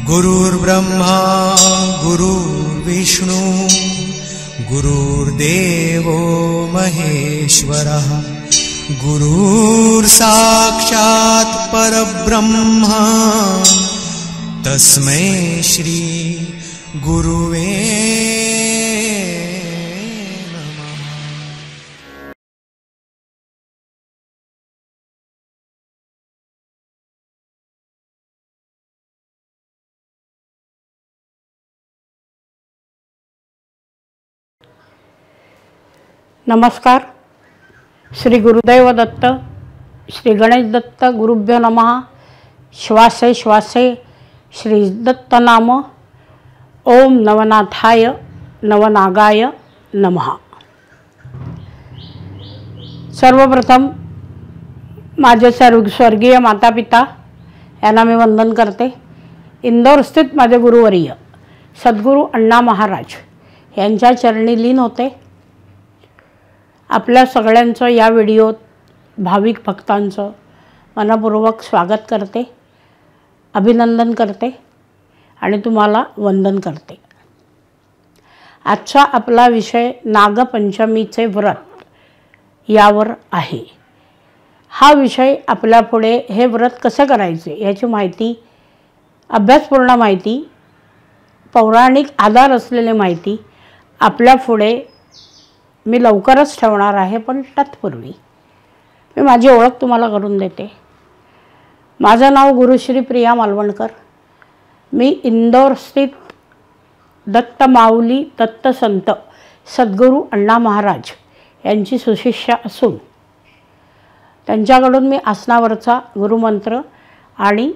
गुरुर्ब्रह्मा गुरुर्विष्णु गुरुर्देवो महेश्वरः गुरुर्साक्षात् परब्रह्म तस्मै श्री गुरुवे नमस्कार. श्री गुरुदैव दत्त, श्री गणेश दत्त गुरुभ्यो नमः. श्वासे श्वासे श्री दत्त नाम. ओम नवनाथाय नवनागाय नमः. सर्वप्रथम माझे स्वर्गीय माता पिता यांना मी वंदन करते. इंदोर स्थित माझे गुरुवर्य सद्गुरू अण्णा महाराज यांच्या चरणी लीन होते. आपल्या सगळ्यांचं या व्हिडिओत भाविक भक्तांचं मनपूर्वक स्वागत करते, अभिनंदन करते आणि तुम्हाला वंदन करते. आजचा आपला विषय नागपंचमीचे व्रत यावर आहे. हा विषय आपल्या पुढे हे व्रत कसं करायचे याची माहिती, अभ्यासपूर्ण माहिती, पौराणिक आधार असलेली माहिती आपल्या पुढे मी लवकरच ठेवणार आहे. पण तत्पूर्वी मी माझी ओळख तुम्हाला करून देते. माझं नाव गुरुश्री प्रिया मालवणकर. मी इंदोर स्थित दत्त माऊली दत्त संत सद्गुरू अण्णा महाराज यांची सुशिष्या असून त्यांच्याकडून मी आसनावरचा गुरुमंत्र आणि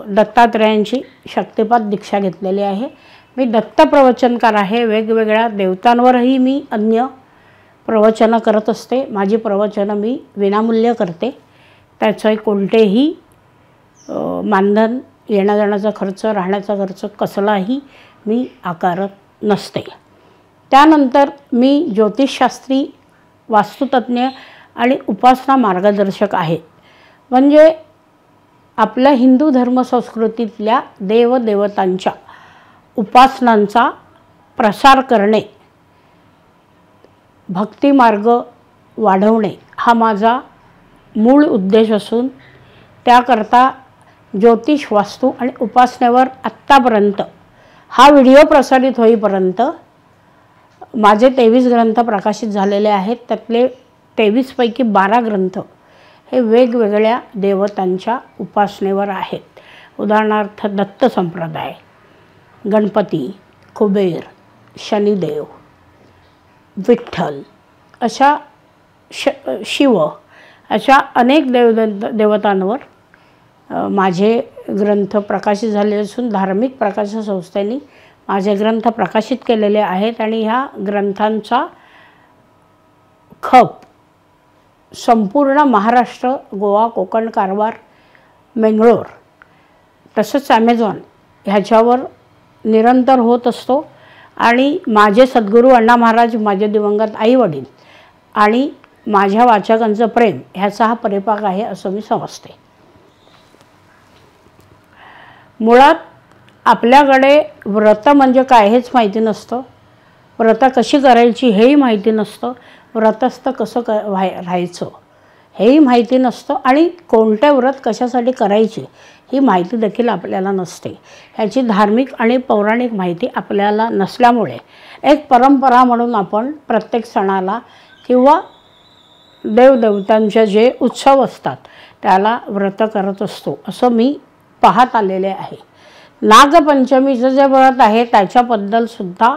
दत्तात्रेयांची शक्तिपात दीक्षा घेतलेली आहे. मी दत्त प्रवचनकार आहे. वेगवेगळ्या देवतांवरही मी अन्य प्रवचनं करत असते. माझी प्रवचनं मी विनामूल्य करते. त्याचं कोणतेही मानधन, येण्या जाण्याचा खर्च, राहण्याचा खर्च कसलाही मी आकारत नसते. त्यानंतर मी ज्योतिषशास्त्री, वास्तुतज्ञ आणि उपासना मार्गदर्शक आहे. म्हणजे आपल्या हिंदू धर्मसंस्कृतीतल्या देवदेवतांच्या उपासनांचा प्रसार करणे, भक्तिमार्ग वाढवणे हा माझा मूळ उद्देश असून त्याकरता ज्योतिष, वास्तू आणि उपासनेवर आत्तापर्यंत हा व्हिडिओ प्रसारित होईपर्यंत माझे 23 ग्रंथ प्रकाशित झालेले आहेत. त्यातले 23 पैकी 12 ग्रंथ हे वेगवेगळ्या देवतांच्या उपासनेवर आहेत. उदाहरणार्थ दत्त संप्रदाय, गणपती, कुबेर, शनिदेव, विठ्ठल, अशा शिव, अशा अनेक देवतांवर माझे ग्रंथ प्रकाशित झाले असून धार्मिक प्रकाशन संस्थेने माझे ग्रंथ प्रकाशित केलेले आहेत. आणि ह्या ग्रंथांचा खप संपूर्ण महाराष्ट्र, गोवा, कोकण, कारवार, मेंगळूर तसंच ॲमेझॉन ह्याच्यावर निरंतर होत असतो. आणि माझे सद्गुरू अण्णा महाराज, माझे दिवंगत आईवडील आणि माझ्या वाचकांचं प्रेम ह्याचा हा परिपाक आहे असं मी समजते. मुळात आपल्याकडे व्रत म्हणजे काय हेच माहिती नसतं. व्रत कशी करायची हेही माहिती नसतं. व्रतस्थ कसं राहायचं हेही माहिती नसतं. आणि कोणते व्रत कशासाठी करायचे ही माहिती देखील आपल्याला नसते. ह्याची धार्मिक आणि पौराणिक माहिती आपल्याला नसल्यामुळे एक परंपरा म्हणून आपण प्रत्येक सणाला किंवा देवदेवतांचे जे उत्सव असतात त्याला व्रत करत असतो असं मी पाहत आलेले आहे. नागपंचमीचं जे व्रत आहे त्याच्याबद्दलसुद्धा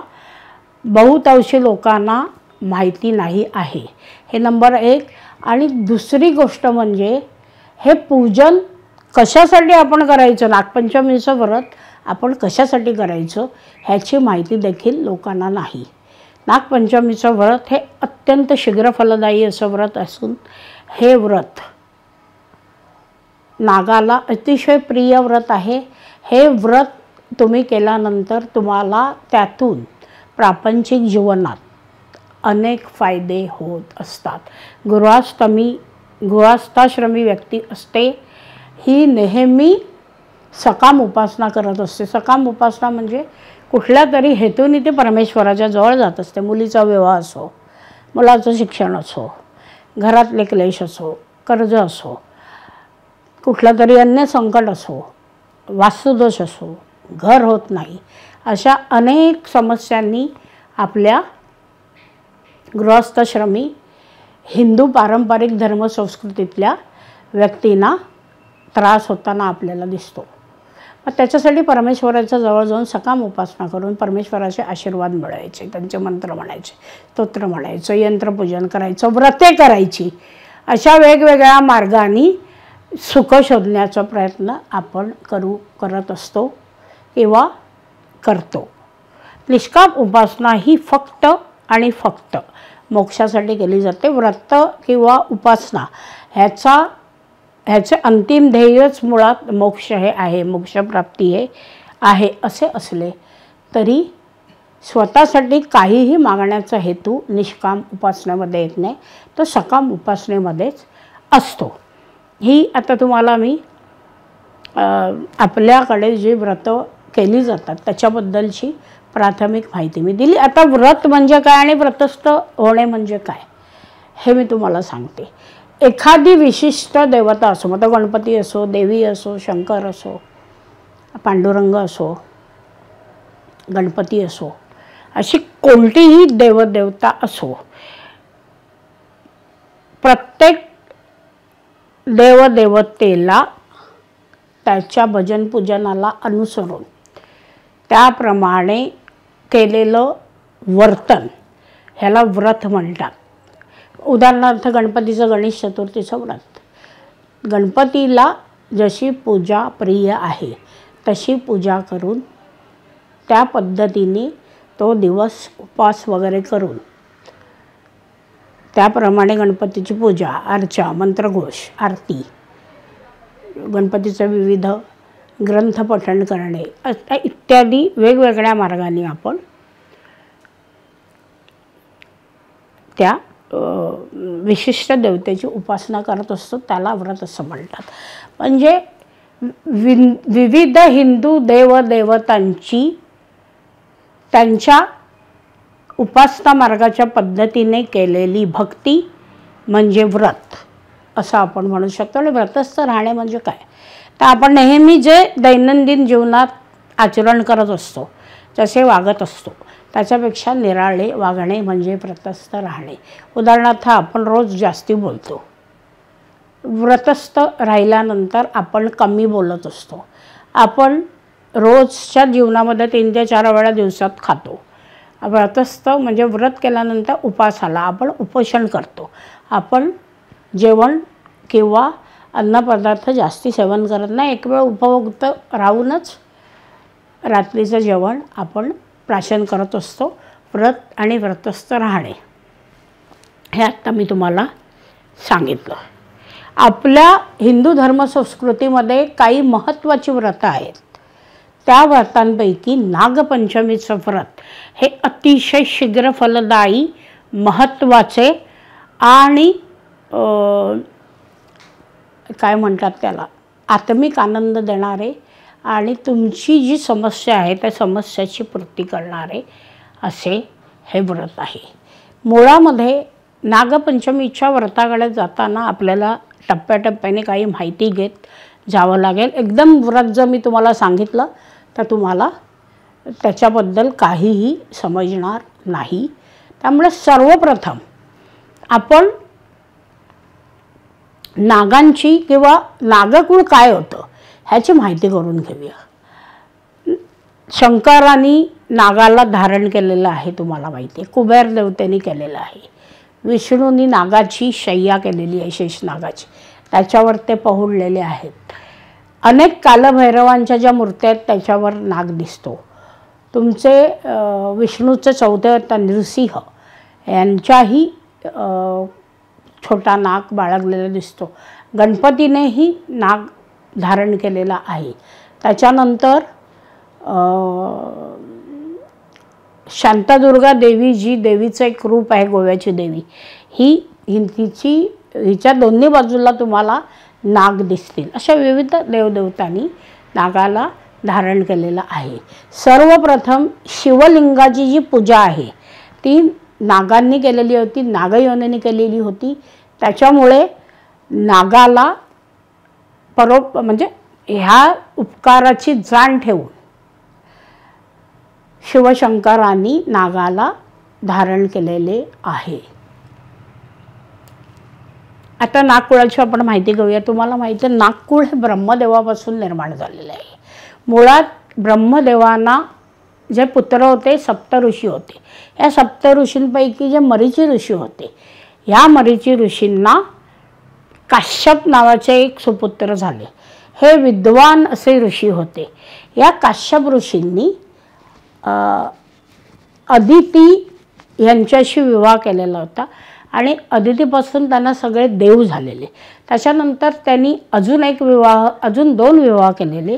बहुतांशी लोकांना माहिती नाही आहे. हे नंबर 1. आणि दुसरी गोष्ट म्हणजे हे पूजन कशासाठी आपण करायचं, नागपंचमीचं व्रत आपण कशासाठी करायचं ह्याची माहिती देखील लोकांना नाही. नागपंचमीचं व्रत हे अत्यंत शीघ्रफलदायी असं व्रत असून हे व्रत नागाला अतिशय प्रिय व्रत आहे. हे व्रत तुम्ही केल्यानंतर तुम्हाला त्यातून प्रापंचिक जीवनात अनेक फायदे होत असतात. गृहस्थाश्रमी व्यक्ती असते ही नेहमी सकाम उपासना करत असते. सकाम उपासना म्हणजे कुठल्या तरी हेतूने ते परमेश्वराच्या जवळ जात असते. मुलीचा विवाह असो, मुलाचं शिक्षण असो, घरातले क्लेश असो, कर्ज असो, कुठलं तरी अन्य संकट असो, वास्तुदोष असो, घर होत नाही, अशा अनेक समस्यांनी आपल्या गृहस्थश्रमी हिंदू पारंपरिक धर्मसंस्कृतीतल्या व्यक्तींना त्रास होताना आपल्याला दिसतो. मग त्याच्यासाठी परमेश्वराच्या जवळ जाऊन सकाम उपासना करून परमेश्वराचे आशीर्वाद मिळवायचे, त्यांचे मंत्र म्हणायचे, स्तोत्र म्हणायचं, यंत्रपूजन करायचं, व्रते करायची. अशा वेगवेगळ्या मार्गांनी सुख शोधण्याचा प्रयत्न आपण करत असतो किंवा करतो. निष्काम उपासना ही फक्त आणि फक्त मोक्षासाठी केली जाते. व्रत किंवा उपासना ह्याचे अंतिम ध्येयच मुळात मोक्ष हे आहे, मोक्षप्राप्ती हे आहे. असे असले तरी स्वतःसाठी काहीही मागण्याचा हेतू निष्काम उपासनेमध्ये येत नाही, तो सकाम उपासनेमध्येच असतो. ही आता तुम्हाला मी आपल्याकडे जी व्रत केली जातात त्याच्याबद्दलची प्राथमिक माहिती मी दिली. आता व्रत म्हणजे काय आणि व्रतस्थ होणे म्हणजे काय हे मी तुम्हाला सांगते. एखादी विशिष्ट देवता असो, मग तो गणपती असो, देवी असो, शंकर असो, पांडुरंग असो, गणपती असो, अशी कोणतीही देवदेवता असो, प्रत्येक देवदेवतेला त्याच्या भजन पूजनाला अनुसरून त्याप्रमाणे केलेलं वर्तन ह्याला व्रत म्हणतात. उदाहरणार्थ गणपतीचं गणेश चतुर्थीचं व्रत. गणपतीला जशी पूजा प्रिय आहे तशी पूजा करून त्या पद्धतीने तो दिवस उपवास वगैरे करून त्याप्रमाणे गणपतीची पूजा, अर्चा, मंत्रघोष, आरती, गणपतीचं विविध ग्रंथ पठण करणे इत्यादी वेगवेगळ्या मार्गाने आपण त्या विशिष्ट देवतेची उपासना करत असतो. त्याला व्रत असं म्हणतात. म्हणजे विविध हिंदू देवदेवतांची त्यांच्या उपासना मार्गाच्या पद्धतीने केलेली भक्ती म्हणजे व्रत असं आपण म्हणू शकतो. आणि व्रतस्थ राहणे म्हणजे काय, तर आपण नेहमी जे दैनंदिन जीवनात आचरण करत असतो, जसे वागत असतो, त्याच्यापेक्षा निराळे वागणे म्हणजे व्रतस्थ राहणे. उदाहरणार्थ आपण रोज जास्ती बोलतो. व्रतस्थ राहिल्यानंतर आपण कमी बोलत असतो. आपण रोजच्या जीवनामध्ये 3 ते 4 वेळा दिवसात खातो. व्रतस्थ म्हणजे व्रत केल्यानंतर उपासाला आपण उपोषण करतो. आपण जेवण किंवा अन्नपदार्थ जास्ती सेवन करत नाही. एक वेळ उपभोक्त राहूनच रात्रीचं जेवण आपण प्राशन करत असतो. व्रत आणि व्रतस्थ राहणे हे आत्ता मी तुम्हाला सांगितलं. आपल्या हिंदू धर्मसंस्कृतीमध्ये काही महत्त्वाची व्रतं आहेत. त्या व्रतांपैकी नागपंचमीचं व्रत हे अतिशय शीघ्र फलदायी, महत्त्वाचे आणि काय म्हणतात त्याला, आत्मिक आनंद देणारे आणि तुमची जी समस्या आहे त्या समस्याची पूर्ती करणारे असे हे व्रत आहे. मुळामध्ये नागपंचमीच्या व्रताकडे जाताना आपल्याला टप्प्याटप्प्याने काही माहिती घेत जावं लागेल. एकदम व्रत जर मी तुम्हाला सांगितलं तर तुम्हाला त्याच्याबद्दल काहीही समजणार नाही. त्यामुळे सर्वप्रथम आपण नागांची किंवा नागकुळ काय होतं ह्याची माहिती करून घेऊया. शंकरांनी नागाला धारण केलेलं आहे तुम्हाला माहिती आहे. कुबेर देवतेने केलेलं आहे. विष्णूंनी नागाची शय्या केलेली आहे, शेषनागाची, त्याच्यावर ते पहुडलेले आहेत. अनेक कालभैरवांच्या ज्या मूर्त्या आहेत त्याच्यावर नाग दिसतो. तुमचे विष्णूचे 4थे अवतार नृसिंह यांच्याही छोटा नाग बाळगलेला दिसतो. गणपतीनेही नाग धारण केलेला आहे. त्याच्यानंतर शांतादुर्गा देवी जी देवीचं एक रूप आहे, गोव्याची देवी, हिच्या दोन्ही बाजूला तुम्हाला नाग दिसतील. अशा विविध देवदेवतांनी नागाला धारण केलेलं आहे. सर्वप्रथम शिवलिंगाची जी पूजा आहे ती नागांनी केलेली होती, नागयोनीने केलेली होती. त्याच्यामुळे नागाला म्हणजे ह्या उपकाराची जाण ठेवून शिवशंकरांनी नागाला धारण केलेले आहे. आता नागकुळाची आपण माहिती घेऊया. तुम्हाला माहिती आहे नागकुळ हे ब्रह्मदेवापासून निर्माण झालेलं आहे. मुळात ब्रह्मदेवांना जे पुत्र होते सप्त ऋषी होते. या सप्त ऋषींपैकी जे मरीची ऋषी होते, ह्या मरीची ऋषींना काश्यप नावाचे एक सुपुत्र झाले. हे विद्वान असे ऋषी होते. या काश्यप ऋषींनी अदिती यांच्याशी विवाह केलेला होता आणि अदितीपासून त्यांना सगळे देव झालेले. त्याच्यानंतर त्यांनी अजून 2 विवाह केलेले.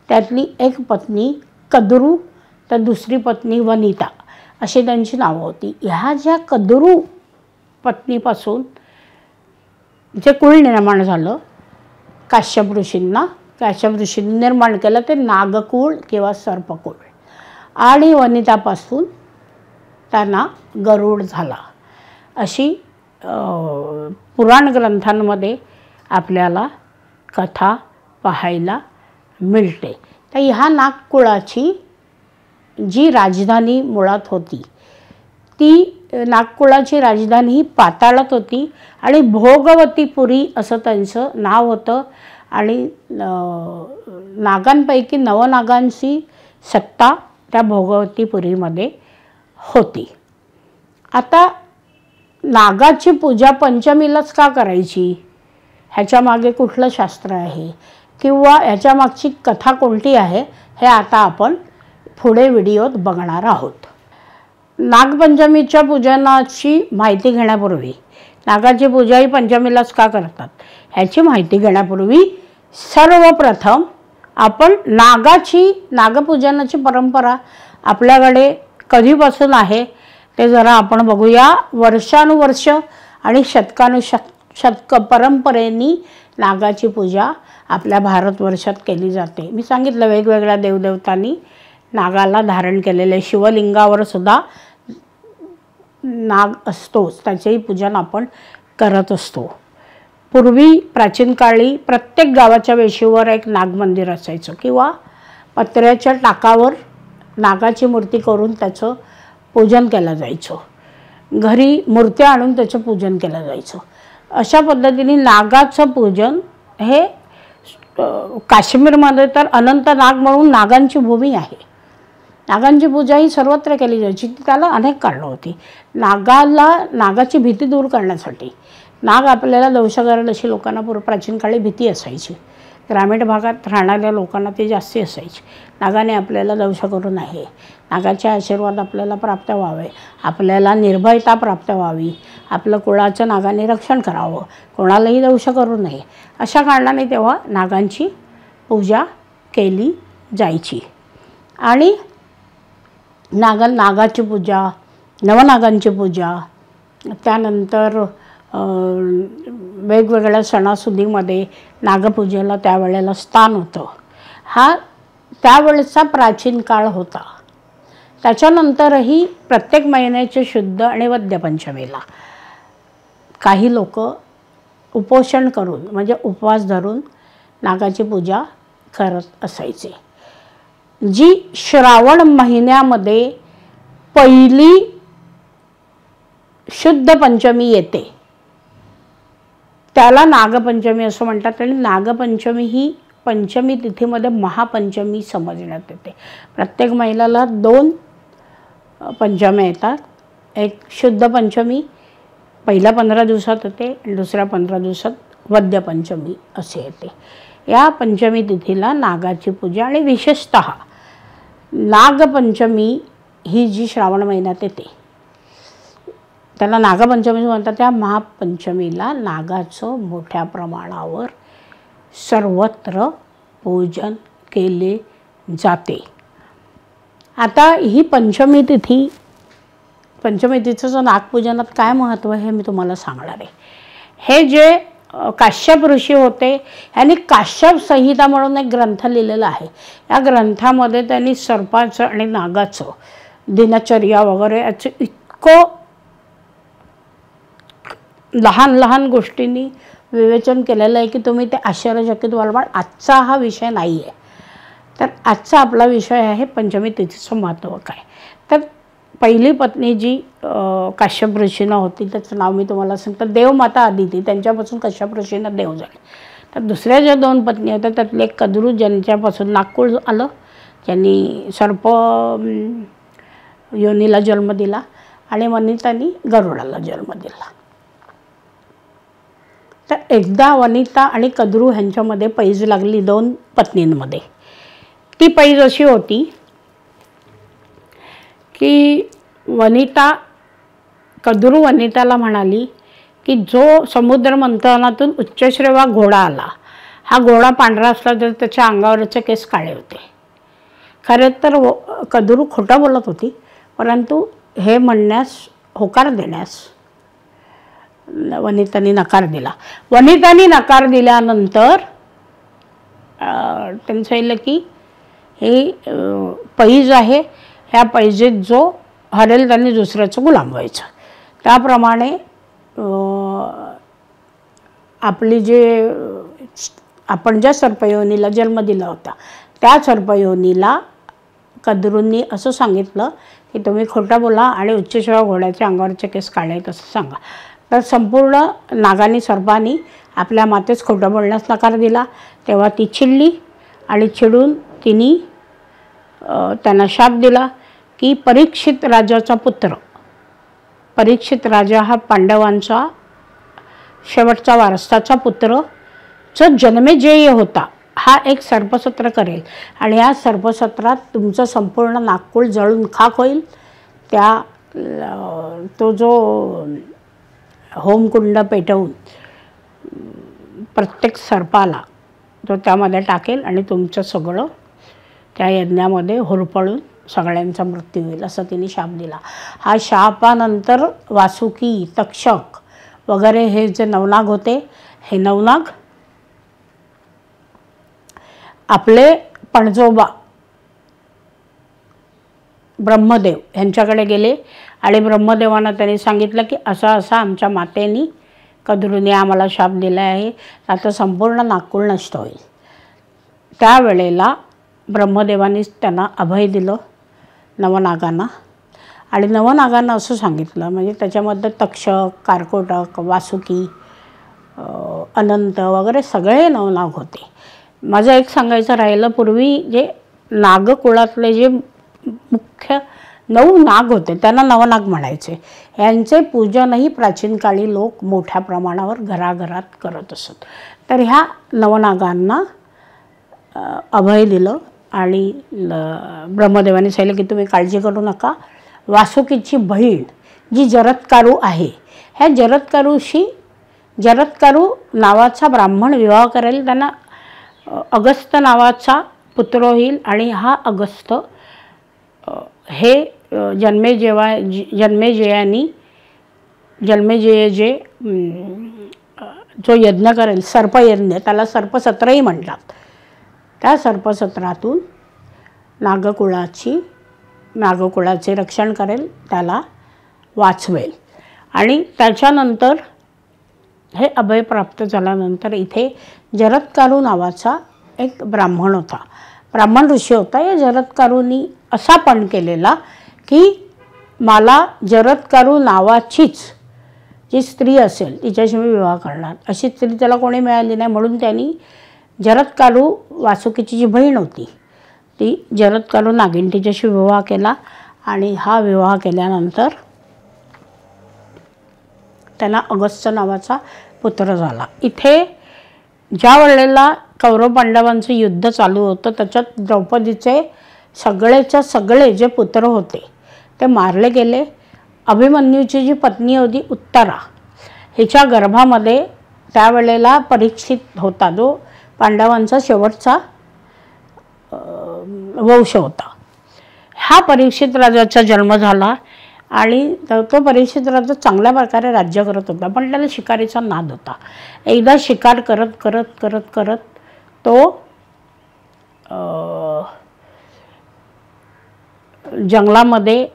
त्यातली एक पत्नी कद्रू तर दुसरी पत्नी वनिता अशी त्यांची नावं होती. ह्या ज्या कद्रू पत्नीपासून जे कुळ निर्माण झालं काश्यप ऋषींनी निर्माण केलं ते नागकुळ किंवा सर्पकुळ. आणि वनितापासून त्यांना गरुड झाला अशी पुराण ग्रंथांमध्ये आपल्याला कथा पाहायला मिळते. तर ह्या नागकुळाची जी राजधानी मुळात होती ती नागकुळाची राजधानी ही पाताळात होती आणि भोगवतीपुरी असं त्यांचं नाव होतं. आणि नागांपैकी नवनागांची सत्ता त्या भोगवतीपुरीमध्ये होती. आता नागाची पूजा पंचमीलाच का करायची, ह्याच्या मागे कुठलं शास्त्र आहे किंवा ह्याच्या मागची कथा कोणती आहे हे आता आपण पुढे व्हिडिओत बघणार आहोत. नागपंचमीच्या पूजनाची माहिती घेण्यापूर्वी नागाची पूजा ही पंचमीलाच का करतात ह्याची माहिती घेण्यापूर्वी सर्वप्रथम आपण नागपूजनाची परंपरा आपल्याकडे कधीपासून आहे ते जरा आपण बघूया. वर्षानुवर्ष आणि शतक परंपरेने नागाची पूजा आपल्या भारतवर्षात केली जाते. मी सांगितलं वेगवेगळ्या देवदेवतांनी नागाला धारण केलेले. शिवलिंगावर सुद्धा नाग असतोच, त्याचेही पूजन आपण करत असतो. पूर्वी प्राचीन काळी प्रत्येक गावाच्या वेशीवर एक नाग मंदिर असायचं किंवा पत्र्याच्या टाकावर नागाची मूर्ती करून त्याचं पूजन केलं जायचं. घरी मूर्त्या आणून त्याचं पूजन केलं जायचं. अशा पद्धतीने नागाचं पूजन हे काश्मीरमध्ये तर अनंत नाग म्हणून नागांची भूमी आहे. नागांची पूजा ही सर्वत्र केली जायची. त्याला अनेक कारणं होती. नागाची भीती दूर करण्यासाठी नाग आपल्याला दंश करेल अशी लोकांना प्राचीन काळी भीती असायची. ग्रामीण भागात राहणाऱ्या लोकांना ती जास्ती असायची. नागाने आपल्याला दंश करू नये, नागाचे आशीर्वाद आपल्याला प्राप्त व्हावे, आपल्याला निर्भयता प्राप्त व्हावी, आपलं कुळाचं नागाने रक्षण करावं, कोणालाही दंश करू नये, अशा कारणाने तेव्हा नागांची पूजा केली जायची. आणि नागाची पूजा, नवनागांची पूजा, त्यानंतर वेगवेगळ्या सणासुदीमध्ये नागपूजेला त्यावेळेला स्थान होतं. हा त्यावेळेचा प्राचीन काळ होता. त्याच्यानंतरही प्रत्येक महिन्याच्या शुद्ध आणि वद्य पंचमीला काही लोक उपोषण करून म्हणजे उपवास धरून नागाची पूजा करत असायचे. जी श्रावण महिन्यामध्ये पहिली शुद्ध पंचमी येते त्याला नागपंचमी असं म्हणतात. आणि नागपंचमी ही पंचमी तिथीमध्ये महापंचमी समजण्यात येते. प्रत्येक महिन्याला 2 पंचम्या येतात. एक शुद्ध पंचमी पहिल्या 15 दिवसात येते आणि दुसऱ्या 15 दिवसात वद्य पंचमी असे येते. या पंचमी तिथीला नागाची पूजा आणि विशेषतः नागपंचमी ही जी श्रावण महिन्यात येते त्याला नागपंचमी म्हणतात. त्या महापंचमीला नागाचं मोठ्या प्रमाणावर सर्वत्र पूजन केले जाते. आता ही पंचमी तिथीचं नागपूजनात काय महत्त्व आहे हे मी तुम्हाला सांगणार आहे. हे जे काश्यप ऋषी होते. यांनी काश्यप संहिता म्हणून एक ग्रंथ लिहिलेला आहे. या ग्रंथामध्ये त्यांनी सर्पाचं आणि नागाचं दिनचर्या वगैरे याचं इतकं लहान लहान गोष्टींनी विवेचन केलेलं आहे की तुम्ही ते आश्चर्यचकित व्हाल. पण आजचा हा विषय नाही आहे. तर आजचा आपला विषय आहे पंचमी तिथीचं महत्त्व काय. तर पहिली पत्नी जी काश्यप ऋषींना होती त्याचं नाव मी तुम्हाला सांगतो. देवमाता आदिती, त्यांच्यापासून काश्यप ऋषींना देव झाले. तर दुसऱ्या ज्या 2 पत्नी होत्या त्यातले एक कद्रू, ज्यांच्यापासून नागकुळ आलं, ज्यांनी सर्प योनीला जन्म दिला, आणि वनितांनी गरुडाला जन्म दिला. तर एकदा वनिता आणि कद्रू ह्यांच्यामध्ये पैज लागली 2 पत्नींमध्ये. ती पैज अशी होती की कद्रू वनिताला म्हणाली की जो समुद्र मंथनातून उच्चश्रेवा घोडा आला, हा घोडा पांढरा असला तर त्याच्या अंगावरचे केस काळे होते. खरं तर कद्रू खोटं बोलत होती, परंतु हे म्हणण्यास होकार देण्यास वनितांनी नकार दिला. वनितांनी नकार दिल्यानंतर त्यांचं सांगितलं की हे पैज आहे, ह्या पैजेत जो हरेल त्यांनी दुसऱ्याचं गुलाम व्हायचं. त्याप्रमाणे आपण ज्या सर्पयोनीला जन्म दिला होता त्या सर्पयोनीला कद्रूंनी असं सांगितलं की तुम्ही खोटं बोला आणि उच्चश्रेवा घोड्याच्या अंगावरचे केस काढले आहेत असं सांगा. तर संपूर्ण नागानी सर्पांनी आपल्या मातेच खोटं बोलण्यास नकार दिला. तेव्हा ती चिडली आणि चिडून तिने त्यांना शाप दिला की परीक्षित राजाचा पुत्र, परीक्षित राजा हा पांडवांचा शेवटचा वारसाचा पुत्र जो जन्मेजय होता, हा एक सर्पसत्र करेल आणि या सर्पसत्रात तुमचं संपूर्ण नागकुळ जळून खाक होईल. तो जो होमकुंड पेटवून प्रत्येक सर्पाला तो त्यामध्ये टाकेल आणि तुमचं सगळं त्या यज्ञामध्ये होरपळून सगळ्यांचा मृत्यू होईल असं तिने शाप दिला. हा शापानंतर वासुकी, तक्षक वगैरे हे जे नवनाग होते, हे नवनाग आपले पणजोबा ब्रह्मदेव यांच्याकडे गेले आणि ब्रह्मदेवांना त्यांनी सांगितलं की असा आमच्या मातेनी कद्रूने आम्हाला शाप दिला आहे, आता संपूर्ण नागकुळ नष्ट होईल. त्यावेळेला ब्रह्मदेवांनी त्यांना अभय दिलं नवनागांना, आणि नवनागांना असं सांगितलं, म्हणजे त्याच्यामध्ये तक्षक, कारकोटक, वासुकी, अनंत वगैरे सगळे नवनाग होते. माझं एक सांगायचं राहिलं, पूर्वी जे नागकुळातले जे मुख्य 9 नाग होते त्यांना नवनाग म्हणायचे. यांचे पूजनही प्राचीन काळी लोक मोठ्या प्रमाणावर घराघरात करत असत. तर ह्या नवनागांना अभय दिलं आणि ब्रह्मदेवाने सांगितलं की तुम्ही काळजी करू नका. वासुकीची बहीण जी जरत्कारू आहे, ह्या जरत्कारू नावाचा ब्राह्मण विवाह करेल, त्यांना अगस्त नावाचा पुत्र होईल आणि हा अगस्त हे जन्मेजय जो यज्ञ करेल सर्पयज्ञ, त्याला सर्पसत्रही म्हणतात, त्या सर्पसत्रातून नागकुळाचे रक्षण करेल, त्याला वाचवेल. आणि त्याच्यानंतर हे अभय प्राप्त झाल्यानंतर इथे जरत्कारू नावाचा एक ब्राह्मण होता, ब्राह्मण ऋषी होता. या जरत्कारूंनी असा पण केलेला की मला जरत्कारू नावाचीच जी स्त्री असेल तिच्याशी मी विवाह करणार, अशी स्त्री त्याला कोणी मिळाली नाही. म्हणून त्यांनी जरत्कारू वासुकीची जी बहीण होती ती जरत्कारू नागिन तिच्याशी विवाह केला आणि हा विवाह केल्यानंतर त्यांना अगस्त नावाचा पुत्र झाला. इथे ज्या वेळेला कौरव पांडवांचं युद्ध चालू होतं त्याच्यात द्रौपदीचे सगळेच्या सगळे जे पुत्र होते ते मारले गेले. अभिमन्यूची जी पत्नी होती उत्तरा, हिच्या गर्भामध्ये त्यावेळेला परीक्षित होता, जो पांडवांचा शेवटचा वंश होता. हा परीक्षित राजाचा जन्म झाला आणि तो परीक्षित राजा चांगल्या प्रकारे राज्य करत होता, पण त्याला शिकारीचा नाद होता. एकदा शिकार करत करत करत करत तो जंगलामध्ये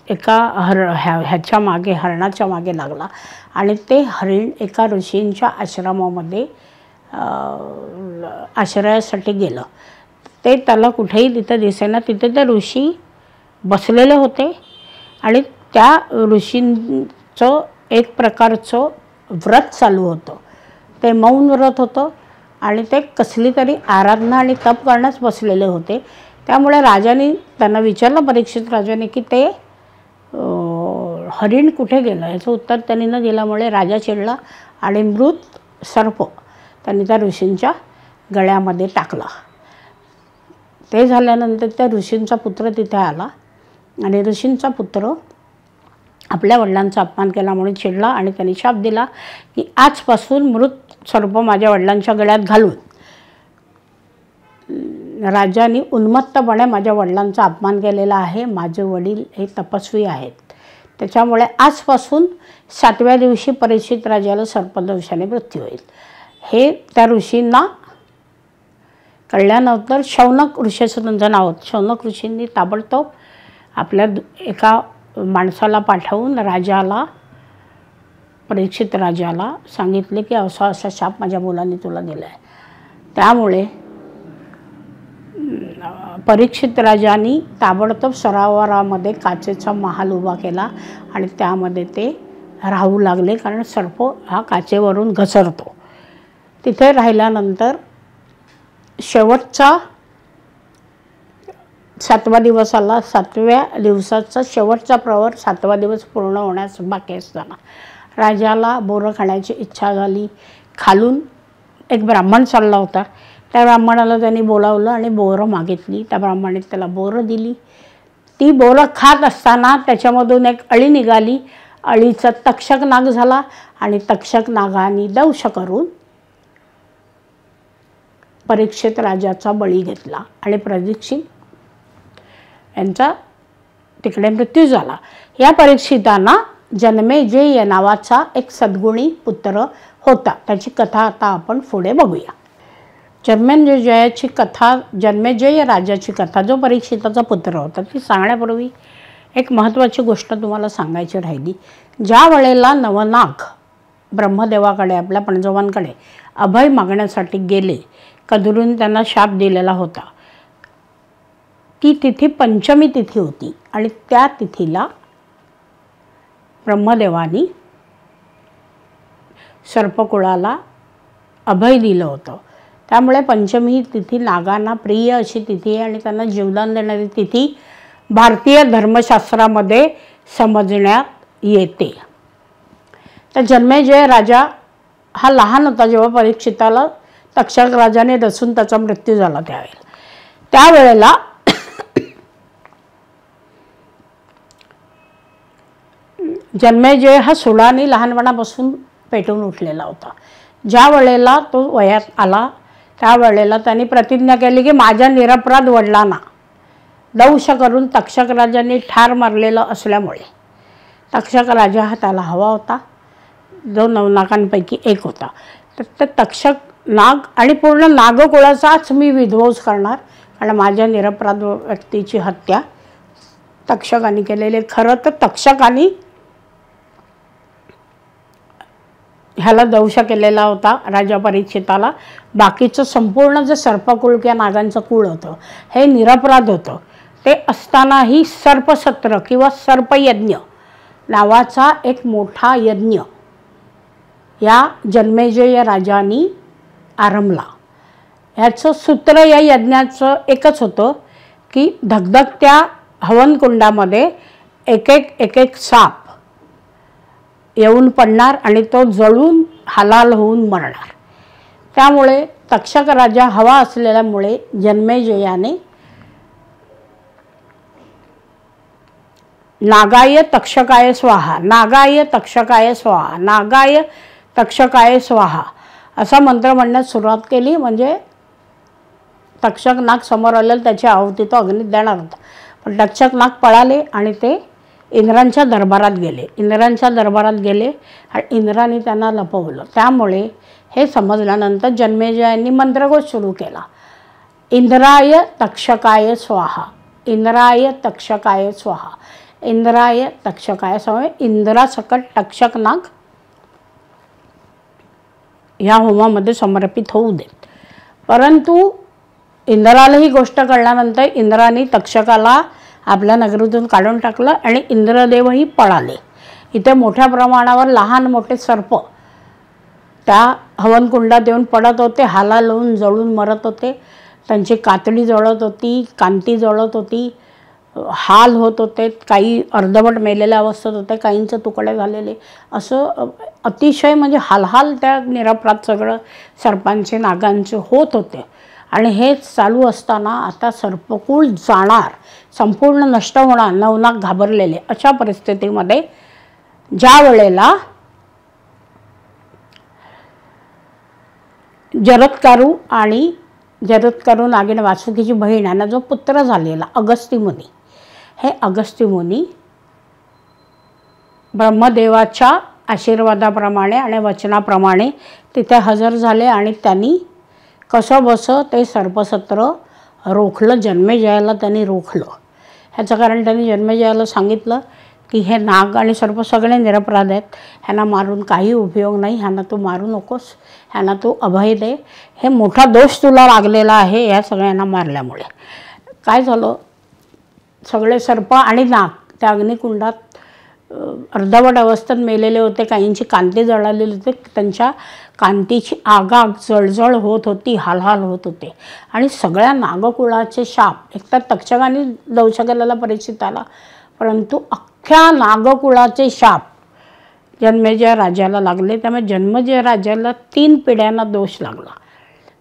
एका ह्याच्या मागे, हरणाच्या मागे लागला आणि ते हरिण एका ऋषींच्या आश्रमामध्ये आश्रयासाठी गेलं. ते त्याला कुठेही तिथं दिसेना. तिथे ते ऋषी बसलेले होते आणि त्या ऋषींचं एक प्रकारचं व्रत चालू होतं. ते मौन व्रत होतं आणि ते कसली तरी आराधना आणि तप करण्यास बसलेले होते. त्यामुळे राजाने त्यांना विचारलं, परीक्षित राजाने, की ते हरिण कुठे गेलं. याचं उत्तर त्यांनी न दिल्यामुळे राजा चिडला आणि मृत सर्प त्यांनी त्या ऋषींच्या गळ्यामध्ये टाकला. ते झाल्यानंतर त्या ऋषींचा पुत्र तिथे आला आणि ऋषींचा पुत्र आपल्या वडिलांचा अपमान केला म्हणून चिडला आणि त्यांनी शाप दिला की आजपासून मृत सर्प माझ्या वडिलांच्या गळ्यात घालून राजांनी उन्मत्तपणे माझ्या वडिलांचा अपमान केलेला आहे. माझे वडील हे तपस्वी आहेत, त्याच्यामुळे आजपासून 7व्या दिवशी परीक्षित राजाला सर्पदंशाने मृत्यू होईल. हे त्या ऋषींना कळल्यानंतर शौनक ऋषीचं त्यांचं नाव होतं. शौनक ऋषींनी ताबडतोब आपल्या एका माणसाला पाठवून राजाला, परीक्षित राजाला सांगितले की असा असा शाप माझ्या मुलांनी तुला दिला आहे. त्यामुळे परीक्षित राजांनी ताबडतोब सरोवरामध्ये काचेचा महाल उभा केला आणि त्यामध्ये ते राहू लागले, कारण सर्प हा काचेवरून घसरतो. तिथे राहिल्यानंतर शेवटचा 7वा दिवस आला. 7व्या दिवसाचा शेवटचा प्रहर, 7वा दिवस पूर्ण होण्यास बाकी असताना राजाला बोरं खाण्याची इच्छा झाली. खालून एक ब्राह्मण चालला होता. त्या ब्राह्मणाला त्यांनी बोलावलं आणि बोरं मागितली. त्या ब्राह्मणाने त्याला बोरं दिली. ती बोरं खात असताना त्याच्यामधून एक अळी निघाली. अळीचा तक्षक नाग झाला आणि तक्षक नागाने दंश करून परीक्षित राजाचा बळी घेतला आणि परीक्षित यांचा तिकडे मृत्यू झाला. या परीक्षितांना जन्मेजय नावाचा एक सद्गुणी पुत्र होता. त्याची कथा आता आपण पुढे बघूया. जन्मेजयाची कथा, जन्मेजय राजाची कथा, जो परीक्षिताचा पुत्र होता, ती सांगण्यापूर्वी एक महत्त्वाची गोष्ट तुम्हाला सांगायची राहिली. ज्या वेळेला नवनाग ब्रह्मदेवाकडे, आपल्या पणजवांकडे अभय मागण्यासाठी गेले, कधून त्यांना शाप दिलेला होता, ती तिथी पंचमी तिथी होती आणि त्या तिथीला ब्रह्मदेवानी सर्पकुळाला अभय दिलं होतं. त्यामुळे पंचमी ही तिथी नागांना प्रिय अशी तिथी आहे आणि त्यांना जीवदान देणारी तिथी भारतीय धर्मशास्त्रामध्ये समजण्यात येते. तर जन्मेजय राजा हा लहान होता जेव्हा परीक्षिताला तक्षक राजाने रचून त्याचा मृत्यू झाला. त्यावेळेला जन्मेजय हा सुडाने लहानपणापासून पेटून उठलेला होता. ज्या वेळेला तो वयात आला त्यावेळेला त्यांनी प्रतिज्ञा केली की माझ्या निरपराध वडिलांना दंश करून तक्षक राजांनी ठार मारलेलं असल्यामुळे, तक्षक राजा हा त्याला हवा होता, जो नवनागांपैकी एक होता, तर ते तक्षक नाग आणि पूर्ण नागकुळाचाच मी विध्वंस करणार, कारण माझ्या निरपराध व्यक्तीची हत्या तक्षकाने केलेली. खरं तर तक्षकाने ह्याला दंश केलेला होता राजा परीक्षिताला. बाकीचं संपूर्ण जे सर्पकुळ किंवा नागांचं कुळ होतं हे निरपराध होतं. ते असतानाही सर्पसत्र किंवा सर्पयज्ञ नावाचा एक मोठा यज्ञ या जन्मेजय राजांनी आरंभला. ह्याचं सूत्र या यज्ञाचं एकच होतं की धगधगत्या हवनकुंडामध्ये एक एक साप येऊन पडणार आणि तो जळून हालाल होऊन मरणार. त्यामुळे तक्षक राजा हवा असलेल्यामुळे जन्मेजयाने नागाय तक्षकाय स्वाहा, नागाय तक्षकाय स्वाहा, नागाय तक्षकाय स्वाहा असा मंत्र म्हणण्यास सुरुवात केली. म्हणजे तक्षक नाग समोर आलेलं त्याची आहुती तो अग्नीत देणार होता, पण तक्षक नाग पळाले आणि ते इंद्रांच्या दरबारात गेले. इंद्रांच्या दरबारात गेले आणि इंद्राने त्यांना लपवलं. त्यामुळे हे समजल्यानंतर जन्मेजयांनी मंत्रघोष सुरू केला. इंद्राय तक्षकाय स्वाहा, इंद्राय तक्षकाय स्वाहा, इंद्राय तक्षकाय स्वाहा. इंद्रासकट तक्षक नाग ह्या होमामध्ये समर्पित होऊ देत. परंतु इंद्राला ही गोष्ट कळल्यानंतर इंद्राने तक्षकाला आपल्या नगरीतून काढून टाकलं आणि इंद्रदेवही पळाले. इथे मोठ्या प्रमाणावर लहान मोठे सर्प त्या हवनकुंडात येऊन पडत होते, हाला लावून जळून मरत होते. त्यांची कातडी जळत होती, कांती जळत होती, हाल होत होते. काही अर्धवट मेलेल्या अवस्थेत होते, काहींचे तुकडे झालेले. असं अतिशय म्हणजे हालहाल त्या निरपराध सगळं सर्पांचे नागांचे होत होते. आणि हे चालू असताना आता सर्पकुळ जाणार, संपूर्ण नष्ट होणार, नवनाग घाबरलेले. अशा परिस्थितीमध्ये ज्या वेळेला जरत्कारू नागिन वासुकीची बहीण यांना जो पुत्र झालेला अगस्ती मुनी, हे अगस्ती मुनी ब्रह्मदेवाच्या आशीर्वादाप्रमाणे आणि वचनाप्रमाणे तिथे हजर झाले आणि त्यांनी कसं बसं ते सर्पसत्र रोखलं. जन्मेजयाला त्यांनी रोखलं. ह्याचं कारण त्यांनी जन्मेजयाला सांगितलं की हे नाग आणि सर्प सगळे निरपराध आहेत, ह्यांना मारून काही उपयोग नाही, ह्यांना तू मारू नकोस, ह्यांना तू अभय दे. हे मोठा दोष तुला लागलेला आहे या सगळ्यांना मारल्यामुळे. काय झालं, सगळे सर्प आणि नाग त्या अग्निकुंडात अर्धवट अवस्थेत मेलेले होते. काहींची कांती जळालेली होती, त्यांच्या कांतीची आगाग जळजळ होत होती, हालहाल होत होते. आणि सगळ्या नागकुळाचे शाप एकतर तक्षकाने दंश केलेला परीक्षिताला, परंतु अख्ख्या नागकुळाचे शाप जन्मेजय राजाला लागले. त्यामुळे जन्मेजय राजाला 3 पिढ्यांना दोष लागला.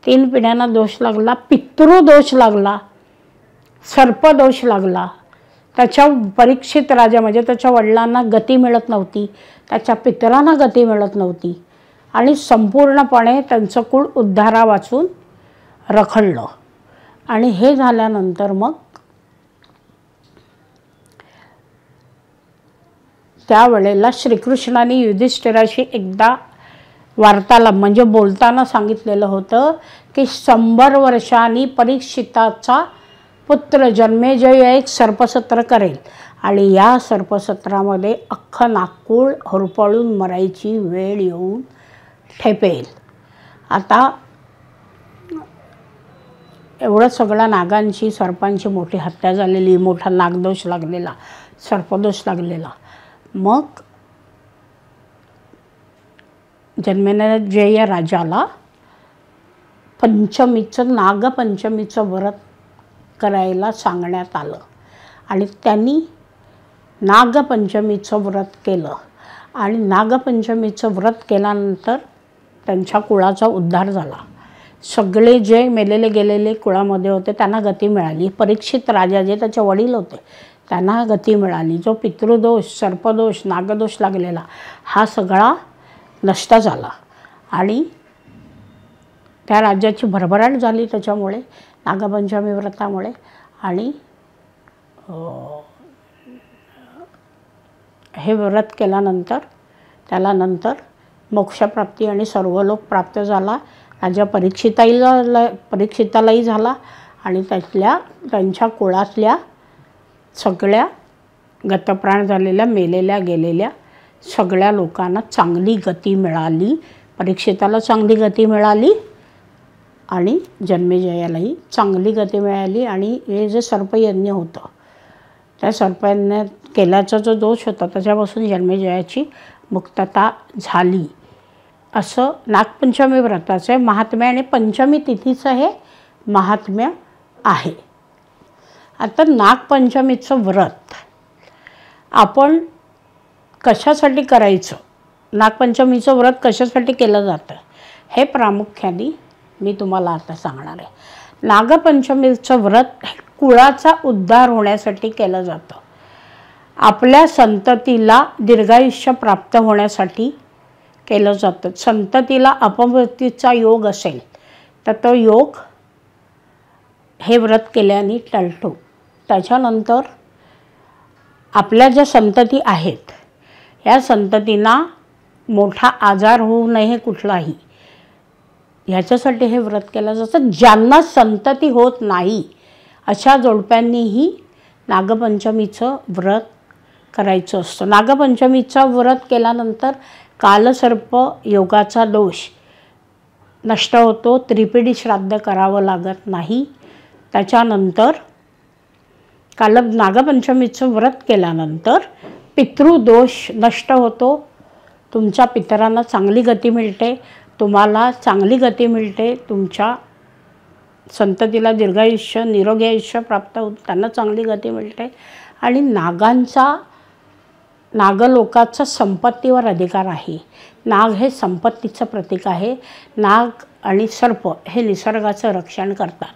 3 पिढ्यांना दोष लागला. पितृदोष लागला, सर्पदोष लागला. त्याच्या परीक्षित राजा म्हणजे त्याच्या वडिलांना गती मिळत नव्हती, त्याच्या पितरांना गती मिळत नव्हती आणि संपूर्णपणे त्यांचं कुळ उद्धारा वाचून रखडलं. आणि हे झाल्यानंतर मग त्यावेळेला श्रीकृष्णाने युधिष्ठिराशी एकदा वार्तालाप म्हणजे बोलताना सांगितलेलं होतं की 100 वर्षांनी परीक्षिताचा पुत्र जन्मेजय एक सर्पसत्र करेल आणि या सर्पसत्रामध्ये अख्खं नागकुळ होरपळून मरायची वेळ येऊन ठेपेल. आता एवढं सगळ्या नागांची सर्पांची मोठी हत्या झालेली, मोठा नागदोष लागलेला, सर्पदोष लागलेला. मग जन्मेजय राजाला नागपंचमीचं व्रत करायला सांगण्यात आलं आणि त्यांनी नागपंचमीचं व्रत केलं. आणि नागपंचमीचं व्रत केल्यानंतर त्यांच्या कुळाचा उद्धार झाला. सगळे जे मेलेले गेलेले कुळामध्ये होते त्यांना गती मिळाली. परीक्षित राजा जे त्याचे वडील होते त्यांना गती मिळाली. जो पितृदोष, सर्पदोष, नागदोष लागलेला हा सगळा नष्ट झाला आणि त्या राज्याची भरभराट झाली त्याच्यामुळे, नागपंचमी व्रतामुळे. आणि हे व्रत केल्यानंतर त्याला नंतर मोक्षप्राप्ती आणि सर्वलोक प्राप्त झाला. राजा परीक्षितालाही झाला आणि त्यांच्या कुळातल्या सगळ्या गतप्राण झालेल्या, मेलेल्या गेलेल्या सगळ्या लोकांना चांगली गती मिळाली. परीक्षिताला चांगली गती मिळाली आणि जन्मेजयालाही चांगली गती मिळाली. आणि हे जे सर्पयज्ञ होतं त्या सर्पयज्ञ केल्याचा जो दोष होता त्याच्यापासून जन्मेजयाची मुक्तता झाली. असं नागपंचमी व्रताचे महात्म्य आणि पंचमी तिथीचं हे महात्म्य आहे. आता नागपंचमीचं व्रत आपण कशासाठी करायचं, नागपंचमीचं व्रत कशासाठी केलं जातं हे प्रामुख्याने मी तुम्हाला आता सांगणार आहे. नागपंचमीचं व्रत कुळाचा उद्धार होण्यासाठी केलं जातं. आपल्या संततीला दीर्घायुष्य प्राप्त होण्यासाठी केलं जातं. संततीला अपमृत्यूचा योग असेल तर तो योग हे व्रत केल्याने टळतो. त्याच्यानंतर आपल्या ज्या संतती आहेत या संततींना मोठा आजार होऊ नये कुठलाही, ह्याच्यासाठी हे व्रत केलं जातं. ज्यांना संतती होत नाही अशा जोडप्यांनीही नागपंचमीचं व्रत करायचं असतं. नागपंचमीचं व्रत केल्यानंतर कालसर्प योगाचा दोष नष्ट होतो. त्रिपिडी श्राद्ध करावं लागत नाही. त्याच्यानंतर नागपंचमीचं व्रत केल्यानंतर पितृदोष नष्ट होतो. तुमच्या पितरांना चांगली गती मिळते, तुम्हाला चांगली गती मिळते, तुमच्या संततीला दीर्घायुष्य निरोगी आयुष्य प्राप्त होतं, त्यांना चांगली गती मिळते. आणि नागलोकाचा संपत्तीवर अधिकार आहे. नाग हे संपत्तीचं प्रतीक आहे. नाग आणि सर्प हे निसर्गाचं रक्षण करतात.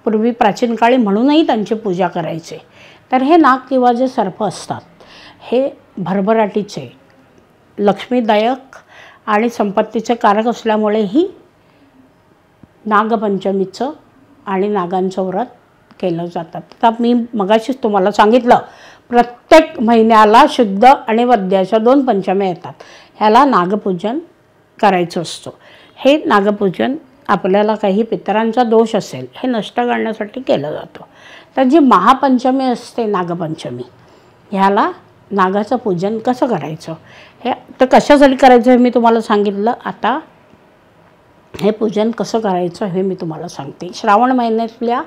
पूर्वी प्राचीन काळी म्हणूनही त्यांची पूजा करायचे. तर हे नाग किंवा जे सर्प असतात हे भरभराटीचे, लक्ष्मीदायक आणि संपत्तीचे कारक असल्यामुळेही नागपंचमीचं आणि नागांचं व्रत केलं जातात. आता मी मगाशीच तुम्हाला सांगितलं, प्रत्येक महिन्याला शुद्ध आणि वद्याच्या 2 पंचम्या येतात. ह्याला नागपूजन करायचं असतं. हे नागपूजन आपल्याला काही पितरांचा दोष असेल हे नष्ट करण्यासाठी केलं जातं. तर जी महापंचमी असते नागपंचमी, ह्याला नागाचं पूजन कसं करायचं, हे तर कशासाठी करायचं हे मी तुम्हाला सांगितलं. आता हे पूजन कसं करायचं हे मी तुम्हाला सांगते. श्रावण महिन्यातल्या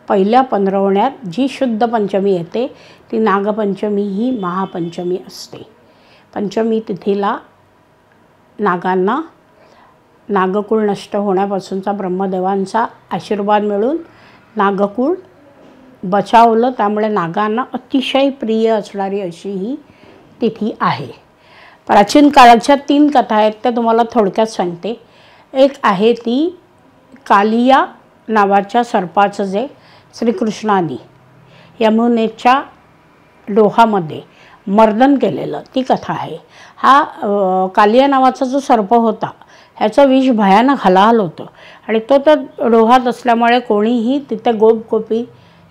पहिल्या 15वण्यात जी शुद्ध पंचमी येते ती नागपंचमी ही महापंचमी असते. पंचमी तिथीला नागांना नागकुळ नष्ट होण्यापासूनचा ब्रह्मदेवांचा आशीर्वाद मिळून नागकुळ बचावलं. त्यामुळे नागांना अतिशय प्रिय असणारी अशी ही तिथी आहे. प्राचीन काळाच्या 3 कथा आहेत त्या तुम्हाला थोडक्यात सांगते. एक आहे ती कालिया नावाच्या सर्पाचं जे श्रीकृष्णाने यमुनेच्या डोहामध्ये मर्दन केलेलं, ती कथा आहे. हा कालिया नावाचा जो सर्प होता ह्याचं विष भयानक हलाहल होतं आणि तो तर डोहात असल्यामुळे कोणीही तिथे गोपी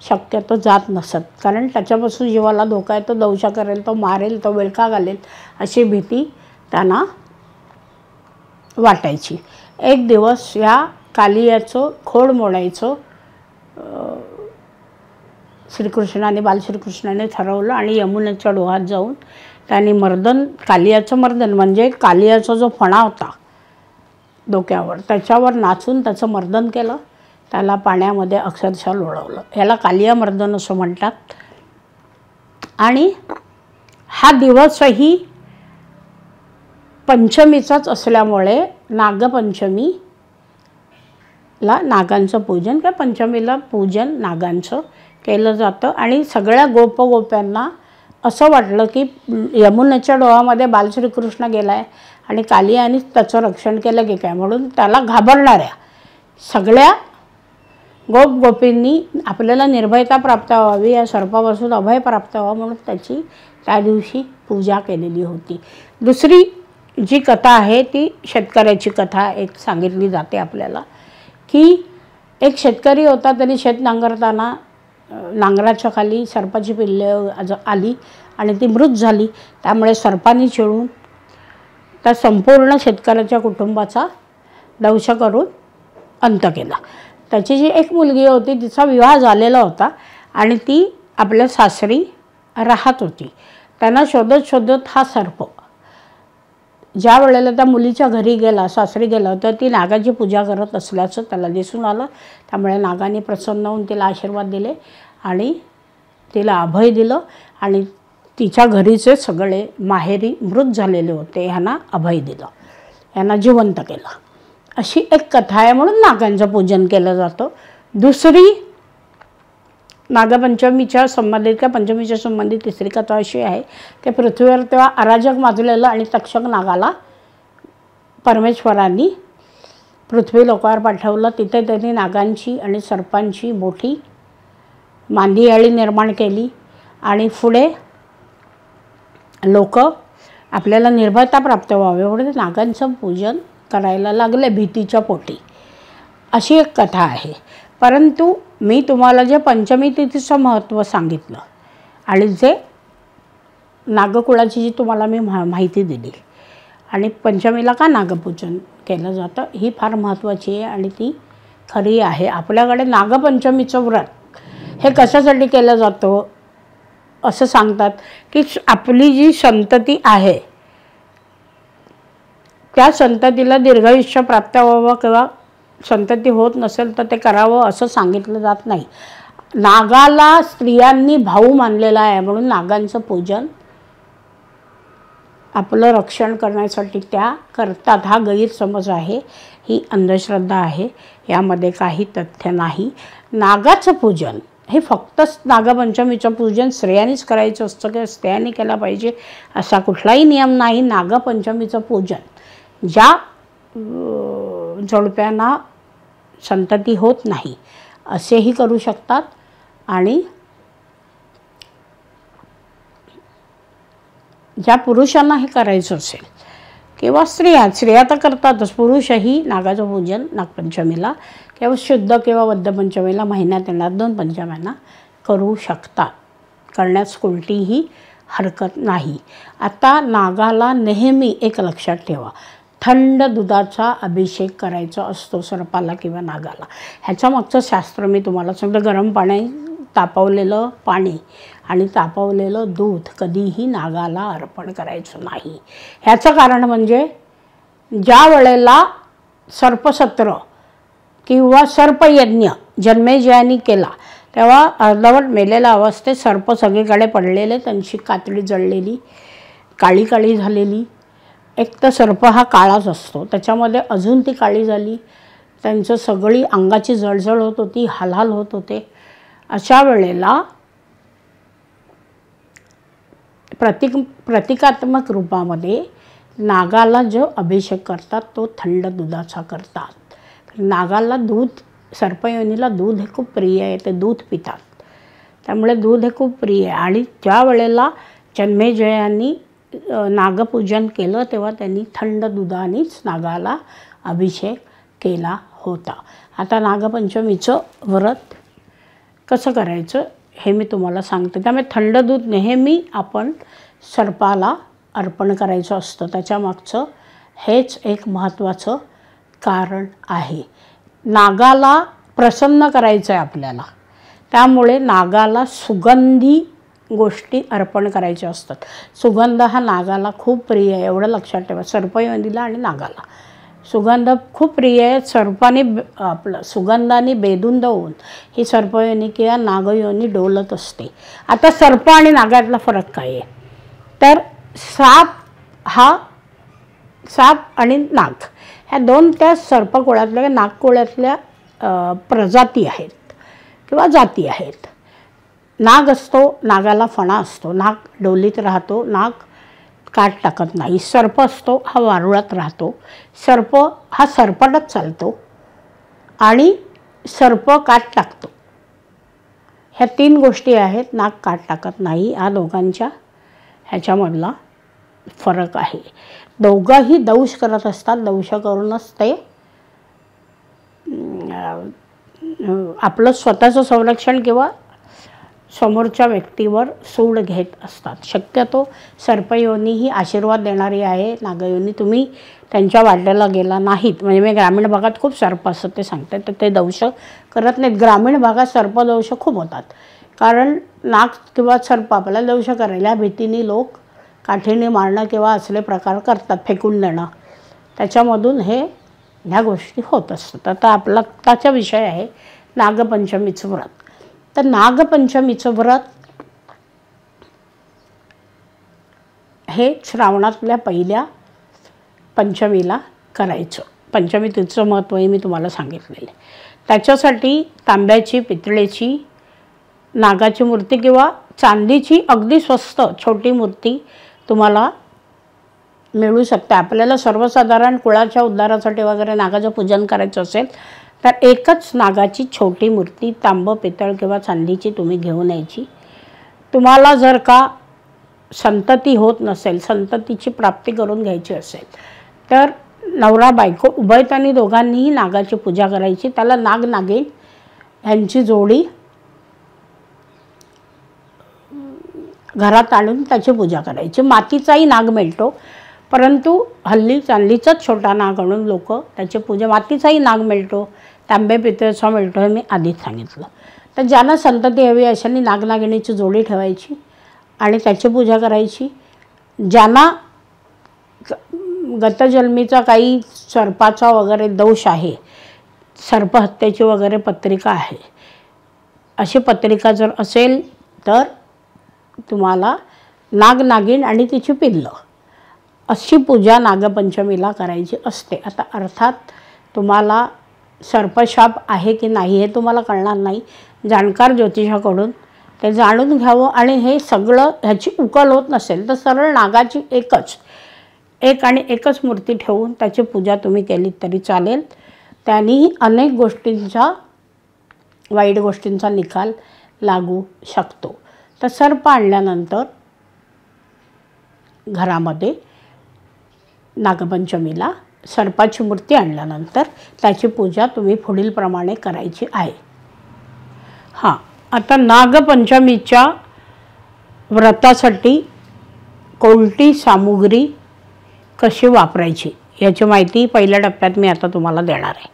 शक्यतो जात नसत. कारण त्याच्यापासून जीवाला धोका आहे, तो दंश करेल, तो मारेल, तो विळखा घालेल अशी भीती त्यांना वाटायची. एक दिवस या कालियाचं खोड मोडायचं श्रीकृष्णाने बालश्रीकृष्णाने ठरवलं आणि यमुनेच्या डोहात जाऊन त्यांनी कालियाचं मर्दन म्हणजे कालियाचा जो फणा होता डोक्यावर त्याच्यावर नाचून त्याचं मर्दन केलं. त्याला पाण्यामध्ये अक्षरशः लोळवलं. ह्याला कालिया मर्दन असं म्हणतात. आणि हा दिवसही पंचमीचाच असल्यामुळे नागपंचमीला नागांचं पूजन किंवा पंचमीला पूजन नागांचं केलं जातं. आणि सगळ्या गोप्यांना असं वाटलं की यमुनेच्या डोहामध्ये बालश्रीकृष्ण गेला आहे आणि कालियाने त्याचं रक्षण केलं की काय, म्हणून त्याला घाबरणाऱ्या सगळ्या गोपींनी आपल्याला निर्भयता प्राप्त व्हावी, या सर्पापासून अभय प्राप्त व्हावं म्हणून त्याची त्या दिवशी पूजा केलेली होती. दुसरी जी कथा आहे ती शेतकऱ्याची कथा एक सांगितली जाते आपल्याला, की एक शेतकरी होता. त्यांनी शेत नांगरताना नांगराच्या खाली सर्पाची पिल्ले आली आणि ती मृत झाली. त्यामुळे सर्पाने चिडून त्या संपूर्ण शेतकऱ्याच्या कुटुंबाचा दंश करून अंत केला. त्याची जी एक मुलगी होती तिचा विवाह झालेला होता आणि ती आपल्या सासरी राहत होती. त्यांना शोधत हा सर्प ज्या वेळेला त्या मुलीच्या घरी गेला, सासरी गेला, तर ती नागाची पूजा करत असल्याचं त्याला दिसून आलं. त्यामुळे नागाने प्रसन्न होऊन तिला आशीर्वाद दिले आणि तिला अभय दिलं आणि तिच्या घरीचे सगळे माहेरी मृत झालेले होते ह्यांना अभय दिलं, यांना जिवंत केलं. अशी एक कथा आहे म्हणून नागांचं पूजन केलं जातं. दुसरी नागपंचमीच्या संबंधित किंवा पंचमीच्या संबंधित तिसरी कथा अशी आहे की पृथ्वीवर तेव्हा अराजक माजलेलं आणि तक्षक नागाला परमेश्वरांनी पृथ्वी लोकावर पाठवलं. तिथे त्यांनी नागांची आणि सर्पांची मोठी मांदियाळी निर्माण केली आणि पुढे लोक आपल्याला निर्भयता प्राप्त व्हावी म्हणून नागांचं पूजन करायला लागले भीतीच्या पोटी. अशी एक कथा आहे. परंतु मी तुम्हाला जे पंचमी तिथीचं महत्त्व सांगितलं आणि जे नागकुळाची जी तुम्हाला मी माहिती दिली आणि पंचमीला का नागपूजन केलं जातं ही फार महत्त्वाची आहे आणि ती खरी आहे. आपल्याकडे नागपंचमीचं व्रत हे कशासाठी केलं जातं असं सांगतात की आपली जी संतती आहे त्या संततीला दीर्घायुष्य प्राप्त व्हावं किंवा संतती होत नसेल तर ते करावं असं सांगितलं जात नाही. नागाला स्त्रियांनी भाऊ मानलेला आहे म्हणून नागांचं पूजन आपलं रक्षण करण्यासाठी त्या करतात. हा गैरसमज आहे, ही अंधश्रद्धा आहे, यामध्ये काही तथ्य नाही. नागाचं पूजन हे फक्त नागपंचमीचं पूजन स्त्रियांनीच करायचं असतं किंवा स्त्रियांनी केलं पाहिजे असा कुठलाही नियम नाही. नागपंचमीचं पूजन ज्या जोडप्यांना संतती होत नाही असेही करू शकतात आणि ज्या पुरुषांना हे करायचं असेल किंवा स्त्रिया तर करतातच, पुरुषही नागाचं पूजन नागपंचमीला किंवा शुद्ध किंवा वद्ध पंचमीला महिन्यात येणार 2 पंचम्यांना करू शकतात. करण्यास कोणतीही हरकत नाही. आता नागाला नेहमी एक लक्षात ठेवा, थंड दुधाचा अभिषेक करायचा असतो सर्पाला किंवा नागाला. ह्याच्या मागचं शास्त्र मी तुम्हाला सांगतो. गरम पाणी, तापवलेलं पाणी आणि तापवलेलं दूध कधीही नागाला अर्पण करायचं नाही. ह्याचं कारण म्हणजे ज्या वेळेला सर्पसत्र किंवा सर्पयज्ञ जन्मेजयानी केला तेव्हा अर्धवट मेलेल्या अवस्थेत सर्प सगळीकडे पडलेले, त्यांची कातडी जळलेली, काळी काळी झालेली. एक तर सर्प हा काळाच असतो, त्याच्यामध्ये अजून ती काळी झाली, त्यांचं सगळी अंगाची जळजळ होत होती, हालहाल होत होते. अशा वेळेला प्रतिकात्मक रूपामध्ये नागाला जो अभिषेक करतात तो थंड दुधाचा करतात. नागाला दूध, सर्पयोनीला दूध हे खूप प्रिय आहे, ते दूध पितात, त्यामुळे दूध हे खूप प्रिय आहे. आणि ज्या वेळेला जन्मेजयांनी नागपूजन केलं तेव्हा त्यांनी थंड दुधानेच नागाला अभिषेक केला होता. आता नागपंचमीचं व्रत कसं करायचं हे मी तुम्हाला सांगते. त्यामुळे थंड दूध नेहमी आपण सर्पाला अर्पण करायचं असतं. त्याच्यामागचं हेच एक महत्त्वाचं कारण आहे. नागाला प्रसन्न करायचं आहे आपल्याला, त्यामुळे नागाला सुगंधी गोष्टी अर्पण करायच्या असतात. सुगंध हा नागाला खूप प्रिय आहे, एवढं लक्षात ठेवा. सर्पयोनीला आणि नागाला सुगंध खूप प्रिय आहे. सर्पाने आपलं सुगंधाने बेधुंद होऊन ही सर्पयोनी किंवा नागयोनी डोलत असते. आता सर्प आणि नागातला फरक काय आहे तर साप आणि नाग ह्या 2 त्या सर्पकुळातल्या नागकुळातल्या प्रजाती आहेत किंवा जाती आहेत. नाग असतो, नागाला फणा असतो, नाग डोलीत राहतो, नाग काट टाकत नाही. सर्प असतो, हा वारुळात राहतो. सर्प हा सरपटत चालतो आणि सर्प काट टाकतो. ह्या 3 गोष्टी आहेत. नाग काट टाकत नाही, हा दोघांच्या ह्याच्यामधला फरक आहे. दोघंही दंश करत असतात, दंश करूनच ते आपलं स्वतःचं संरक्षण किंवा समोरच्या व्यक्तीवर सूड घेत असतात. शक्यतो सर्पयोनी ही आशीर्वाद देणारी आहे. नागयोनी तुम्ही त्यांच्या वाट्याला गेला नाहीत, म्हणजे मी ग्रामीण भागात खूप सर्प असतात ते सांगते, तर ते दंश करत नाहीत. ग्रामीण भागात सर्पदंश खूप होतात, कारण नाग किंवा सर्प आपल्याला दंश करायला या भीतीने लोक काठीने मारणं किंवा असले प्रकार करतात, फेकून देणं, त्याच्यामधून ह्या गोष्टी होत असतात. आता आपला आत्ताचा विषय आहे नागपंचमीचं व्रत. तर नागपंचमीचं व्रत हे श्रावणातल्या पहिल्या पंचमीला करायचं. पंचमी तिचं महत्त्व मी तुम्हाला सांगितलेलं आहे. त्याच्यासाठी तांब्याची, पितळेची, नागाची मूर्ती किंवा चांदीची अगदी स्वस्त छोटी मूर्ती तुम्हाला मिळू शकते. आपल्याला सर्वसाधारण कुळाच्या उद्धारासाठी वगैरे नागाचं पूजन करायचं असेल तर एकच नागाची छोटी मूर्ती तांबं, पितळ किंवा चांदीची तुम्ही घेऊन यायची. तुम्हाला जर का संतती होत नसेल, संततीची प्राप्ती करून घ्यायची असेल तर नवरा बायको उभयतांनी दोघांनीही नागाची पूजा करायची. त्याला नाग नागिन ह्यांची जोडी घरात आणून त्याची पूजा करायची. मातीचाही नाग मिळतो, परंतु हल्ली चांदीचाच छोटा नाग आणून लोक त्याची पूजा, मातीचाही नाग मिळतो, तांबे पितळेचा मिळतो, हे मी आधीच सांगितलं. तर ज्यांना संतती हवी अशांनी नागनागिणीची जोडी ठेवायची आणि त्याची पूजा करायची. ज्यांना गतजन्मीचा काही सर्पाचा वगैरे दोष आहे, सर्पहत्येची वगैरे पत्रिका आहे, अशी पत्रिका जर असेल तर तुम्हाला नागनागिण आणि तिची पिल्लं अशी पूजा नागपंचमीला करायची असते. आता अर्थात तुम्हाला सर्पशाप आहे की नाही हे तुम्हाला कळणार नाही, जाणकार ज्योतिषाकडून ते जाणून घ्यावं. आणि हे सगळं ह्याची उकल होत नसेल तर सरळ नागाची एकच मूर्ती ठेवून त्याची पूजा तुम्ही केली तरी चालेल. त्यांनी अनेक गोष्टींचा, वाईट गोष्टींचा निकाल लागू शकतो. तर सर्प आणल्यानंतर घरामध्ये नागपंचमीला सर्पाची मूर्ती आणल्यानंतर त्याची पूजा तुम्ही पुढीलप्रमाणे करायची आहे. हां, आता नागपंचमीच्या व्रतासाठी कोणती सामुग्री कशी वापरायची याची माहिती पहिल्या टप्प्यात मी आता तुम्हाला देणार आहे.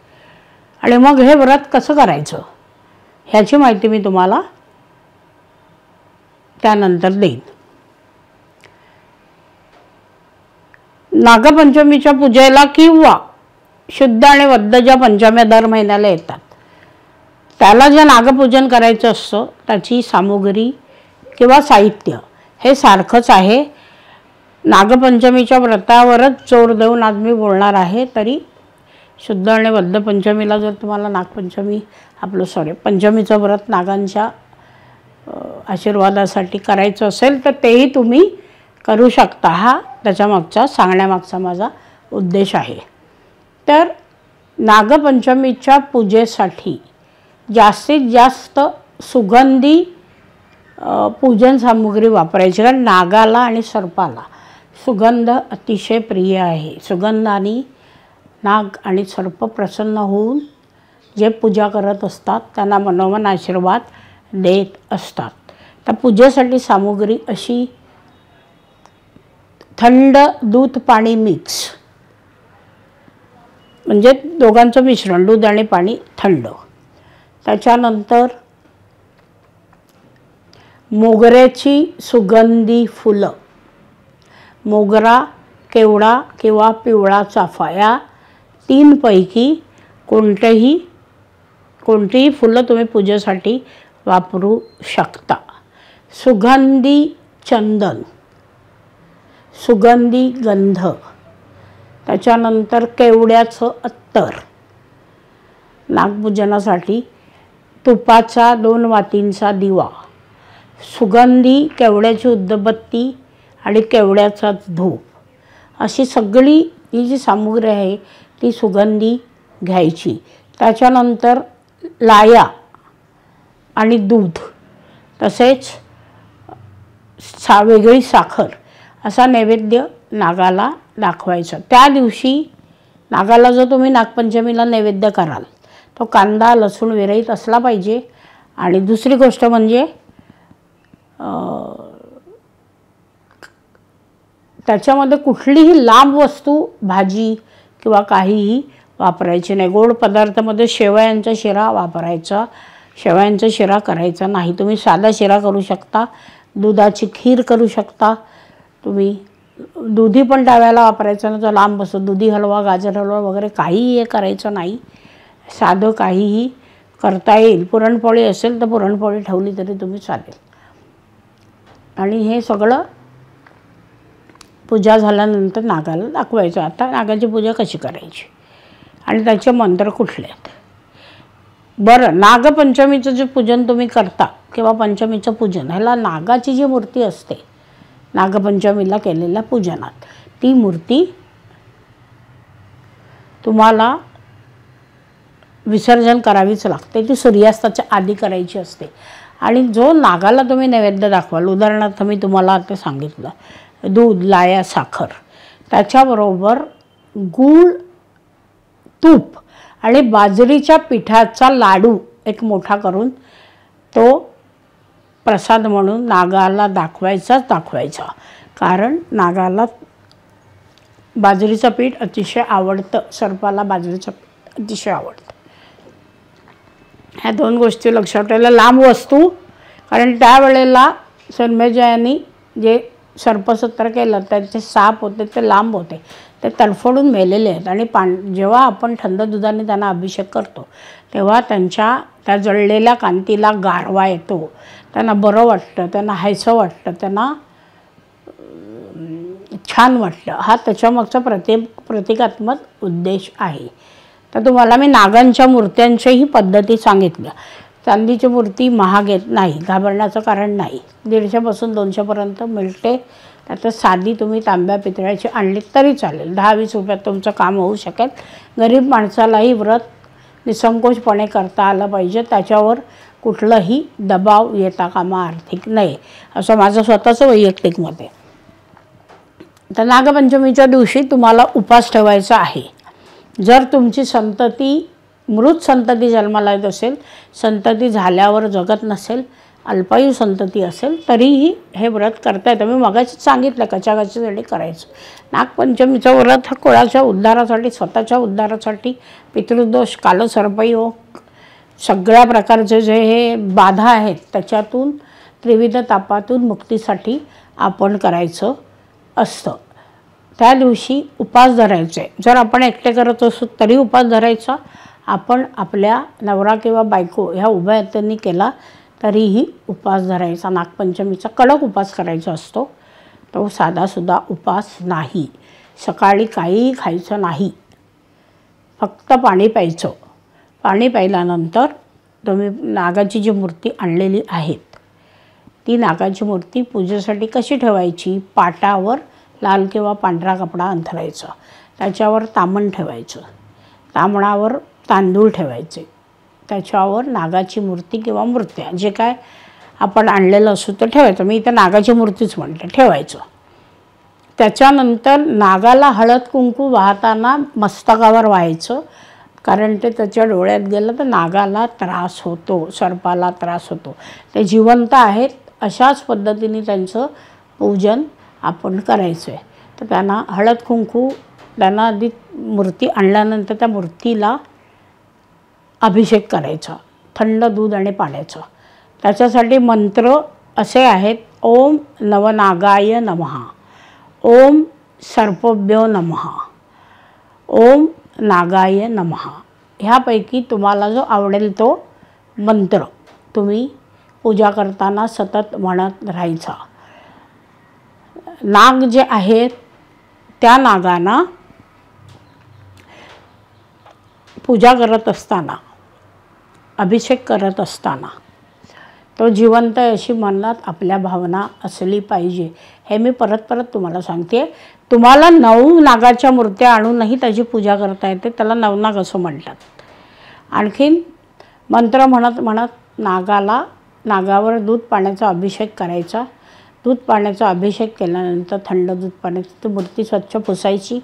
आणि मग हे व्रत कसं करायचं ह्याची माहिती मी तुम्हाला त्यानंतर देईन. नागपंचमीच्या पूजेला किंवा शुद्ध आणि वद्ध ज्या पंचम्या दर महिन्याला येतात त्याला जे नागपूजन करायचं असतं त्याची सामुग्री किंवा साहित्य हे सारखंच आहे. नागपंचमीच्या व्रतावरच जोर देऊन आज मी बोलणार आहे. तरी शुद्ध आणि वद्ध पंचमीला जर तुम्हाला पंचमीचं व्रत नागांच्या आशीर्वादासाठी करायचं असेल तर तेही तुम्ही करू शकता. हा त्याच्यामागचा सांगण्यामागचा माझा उद्देश आहे. तर नागपंचमीच्या पूजेसाठी जास्तीत जास्त सुगंधी पूजन सामुग्री वापरायची, कारण नागाला आणि सर्पाला सुगंध अतिशय प्रिय आहे. सुगंधाने नाग आणि सर्प प्रसन्न होऊन जे पूजा करत असतात त्यांना मनोमन आशीर्वाद देत असतात. तर पूजेसाठी सामुग्री अशी थंड दूध पाणी मिक्स, म्हणजे दोघांचं मिश्रण, दूध आणि पाणी थंड. त्याच्यानंतर मोगऱ्याची सुगंधी फुलं, मोगरा, केवडा किंवा पिवळा चाफा या तीनपैकी कोणतीही फुलं तुम्ही पूजेसाठी वापरू शकता. सुगंधी चंदन, सुगंधी गंध, त्याच्यानंतर केवड्याचं अत्तर. नागपूजनासाठी तुपाचा 2 वातींचा दिवा, सुगंधी केवड्याची उदबत्ती आणि केवड्याचाच धूप, अशी सगळी ही जी सामुग्री आहे ती सुगंधी घ्यायची. त्याच्यानंतर लाया आणि दूध, तसेच वेगळी साखर असा नैवेद्य नागाला दाखवायचा. त्या दिवशी नागाला जो तुम्ही नागपंचमीला नैवेद्य कराल तो कांदा, लसूण विरहित असला पाहिजे. आणि दुसरी गोष्ट म्हणजे त्याच्यामध्ये कुठलीही लांब वस्तू, भाजी किंवा काहीही वापरायची नाही. गोड पदार्थामध्ये शेवयांचा शिरा वापरायचा, शेवयांचा शिरा करायचा नाही. तुम्ही साधा शिरा करू शकता, दुधाची खीर करू शकता. तुम्ही दुधी पण डाव्याला वापरायचं ना, तर लांब असतो. दुधी हलवा, गाजर हलवा वगैरे काहीही हे करायचं नाही. साधं काहीही करता येईल. पुरणपोळी असेल तर पुरणपोळी ठेवली तरी तुम्ही चालेल. आणि हे सगळं पूजा झाल्यानंतर नागाला दाखवायचं. आता नागाची पूजा कशी करायची आणि त्याचे मंत्र कुठले आहेत. बरं, नागपंचमीचं जे पूजन तुम्ही करता किंवा पंचमीचं पूजन, ह्याला नागाची जी मूर्ती असते नागपंचमीला केलेल्या पूजनात, ती मूर्ती तुम्हाला विसर्जन करावीच लागते. ती सूर्यास्ताच्या आधी करायची असते. आणि जो नागाला तुम्ही नैवेद्य दाखवाल, उदाहरणार्थ मी तुम्हाला आता सांगितलं दूध, लाया, साखर, त्याच्याबरोबर गूळ, तूप आणि बाजरीच्या पिठाचा लाडू एक मोठा करून तो प्रसाद म्हणून नागाला दाखवायचा. कारण नागाला बाजरीचं पीठ अतिशय आवडतं, सर्पाला बाजरीचं पीठ अतिशय आवडतं. ह्या 2 गोष्टी लक्षात ठेवायला. लांब वस्तू, कारण त्यावेळेला जन्मेजयांनी जे सर्पसत्र केलं त्यांचे साप होते ते लांब होते, ते तडफडून मेलेले आहेत. आणि जेव्हा आपण थंड दुधाने त्यांना अभिषेक करतो तेव्हा त्या जळलेल्या कांतीला गारवा येतो, त्यांना बरं वाटतं, त्यांना हायसं वाटतं, त्यांना छान वाटतं. हा त्याच्यामागचा प्रतिकात्मक उद्देश आहे. तर तुम्हाला मी नागांच्या मूर्त्यांच्याही पद्धती सांगितल्या. चांदीची मूर्ती महाग येत नाही, घाबरण्याचं कारण नाही. 150 पासून 200 पर्यंत मिळते. त्यात साधी तुम्ही तांब्या पितळ्याची आणली तरी चालेल. 10-20 रुपयात तुमचं काम होऊ शकेल. गरीब माणसालाही व्रत निसंकोचपणे करता आलं पाहिजे, त्याच्यावर कुठलंही दबाव येता कामा आर्थिक नाही, असं माझं स्वतःचं वैयक्तिक मत आहे. तर नागपंचमीच्या दिवशी तुम्हाला उपास ठेवायचा आहे. जर तुमची मृत संतती जन्माला येत असेल, संतती झाल्यावर जगत नसेल, अल्पायू संतती असेल, तरीही हे व्रत करता येतं. मी मगाशीच सांगितलं कचाकचीसाठी करायचं. नागपंचमीचं व्रत हा कुळाच्या उद्धारासाठी, स्वतःच्या उद्धारासाठी, पितृदोष, कालसर्पयोग, सगळ्या प्रकारचे जे हे बाधा आहेत त्याच्यातून, त्रिविध तापातून मुक्तीसाठी आपण करायचं असतं. त्या दिवशी उपास धरायचे. जर आपण एकटे करत असू तरी उपास धरायचा. आपण आपल्या नवरा किंवा बायको ह्या उभ्या हातांनी केला तरीही उपास धरायचा. नागपंचमीचा कडक उपास करायचा असतो. तो साधासुद्धा उपास नाही. सकाळी काहीही खायचं नाही, फक्त पाणी प्यायचं. पाणी प्यायल्यानंतर तुम्ही नागाची जी मूर्ती आणलेली आहेत ती नागाची मूर्ती पूजेसाठी कशी ठेवायची? पाटावर लाल किंवा पांढरा कपडा अंथरायचा, त्याच्यावर तामण ठेवायचं, तामणावर तांदूळ ठेवायचे, त्याच्यावर नागाची मूर्ती किंवा मूर्त्या जे काय आपण आणलेलं असू तर ठेवायचं. मी इथं नागाची मूर्तीच म्हणते, ठेवायचं. त्याच्यानंतर नागाला हळद कुंकू वाहताना मस्तकावर व्हायचं, कारण ते त्याच्या डोळ्यात गेलं तर नागाला त्रास होतो, सर्पाला त्रास होतो. ते जिवंत आहेत, अशाच पद्धतीने त्यांचं पूजन आपण करायचं आहे. तर त्यांना हळद कुंकू, त्यांना आधी मूर्ती आणल्यानंतर त्या मूर्तीला अभिषेक करायचा, थंड दूध आणि पाण्याचा. त्याच्यासाठी मंत्र असे आहेत: ओम नवनागाय नमः, ओम सर्पभ्यो नमः, ओम नागाय नमः. ह्यापैकी तुम्हाला जो आवडेल तो मंत्र तुम्ही पूजा करताना सतत म्हणत राहायचा. नाग जे आहेत त्या नागांना पूजा करत असताना, अभिषेक करत असताना तो जिवंत अशी मनात आपल्या भावना असली पाहिजे. हे मी परत परत तुम्हाला सांगते. तुम्हाला 9 नागाच्या मूर्त्या आणूनही त्याची पूजा करता येते, त्याला नवनाग असं म्हणतात. आणखीन मंत्र म्हणत म्हणत नागावर दूध पाण्याचा अभिषेक करायचा. दूध पाण्याचा अभिषेक केल्यानंतर थंड दूध पाण्याची मूर्ती स्वच्छ पुसायची.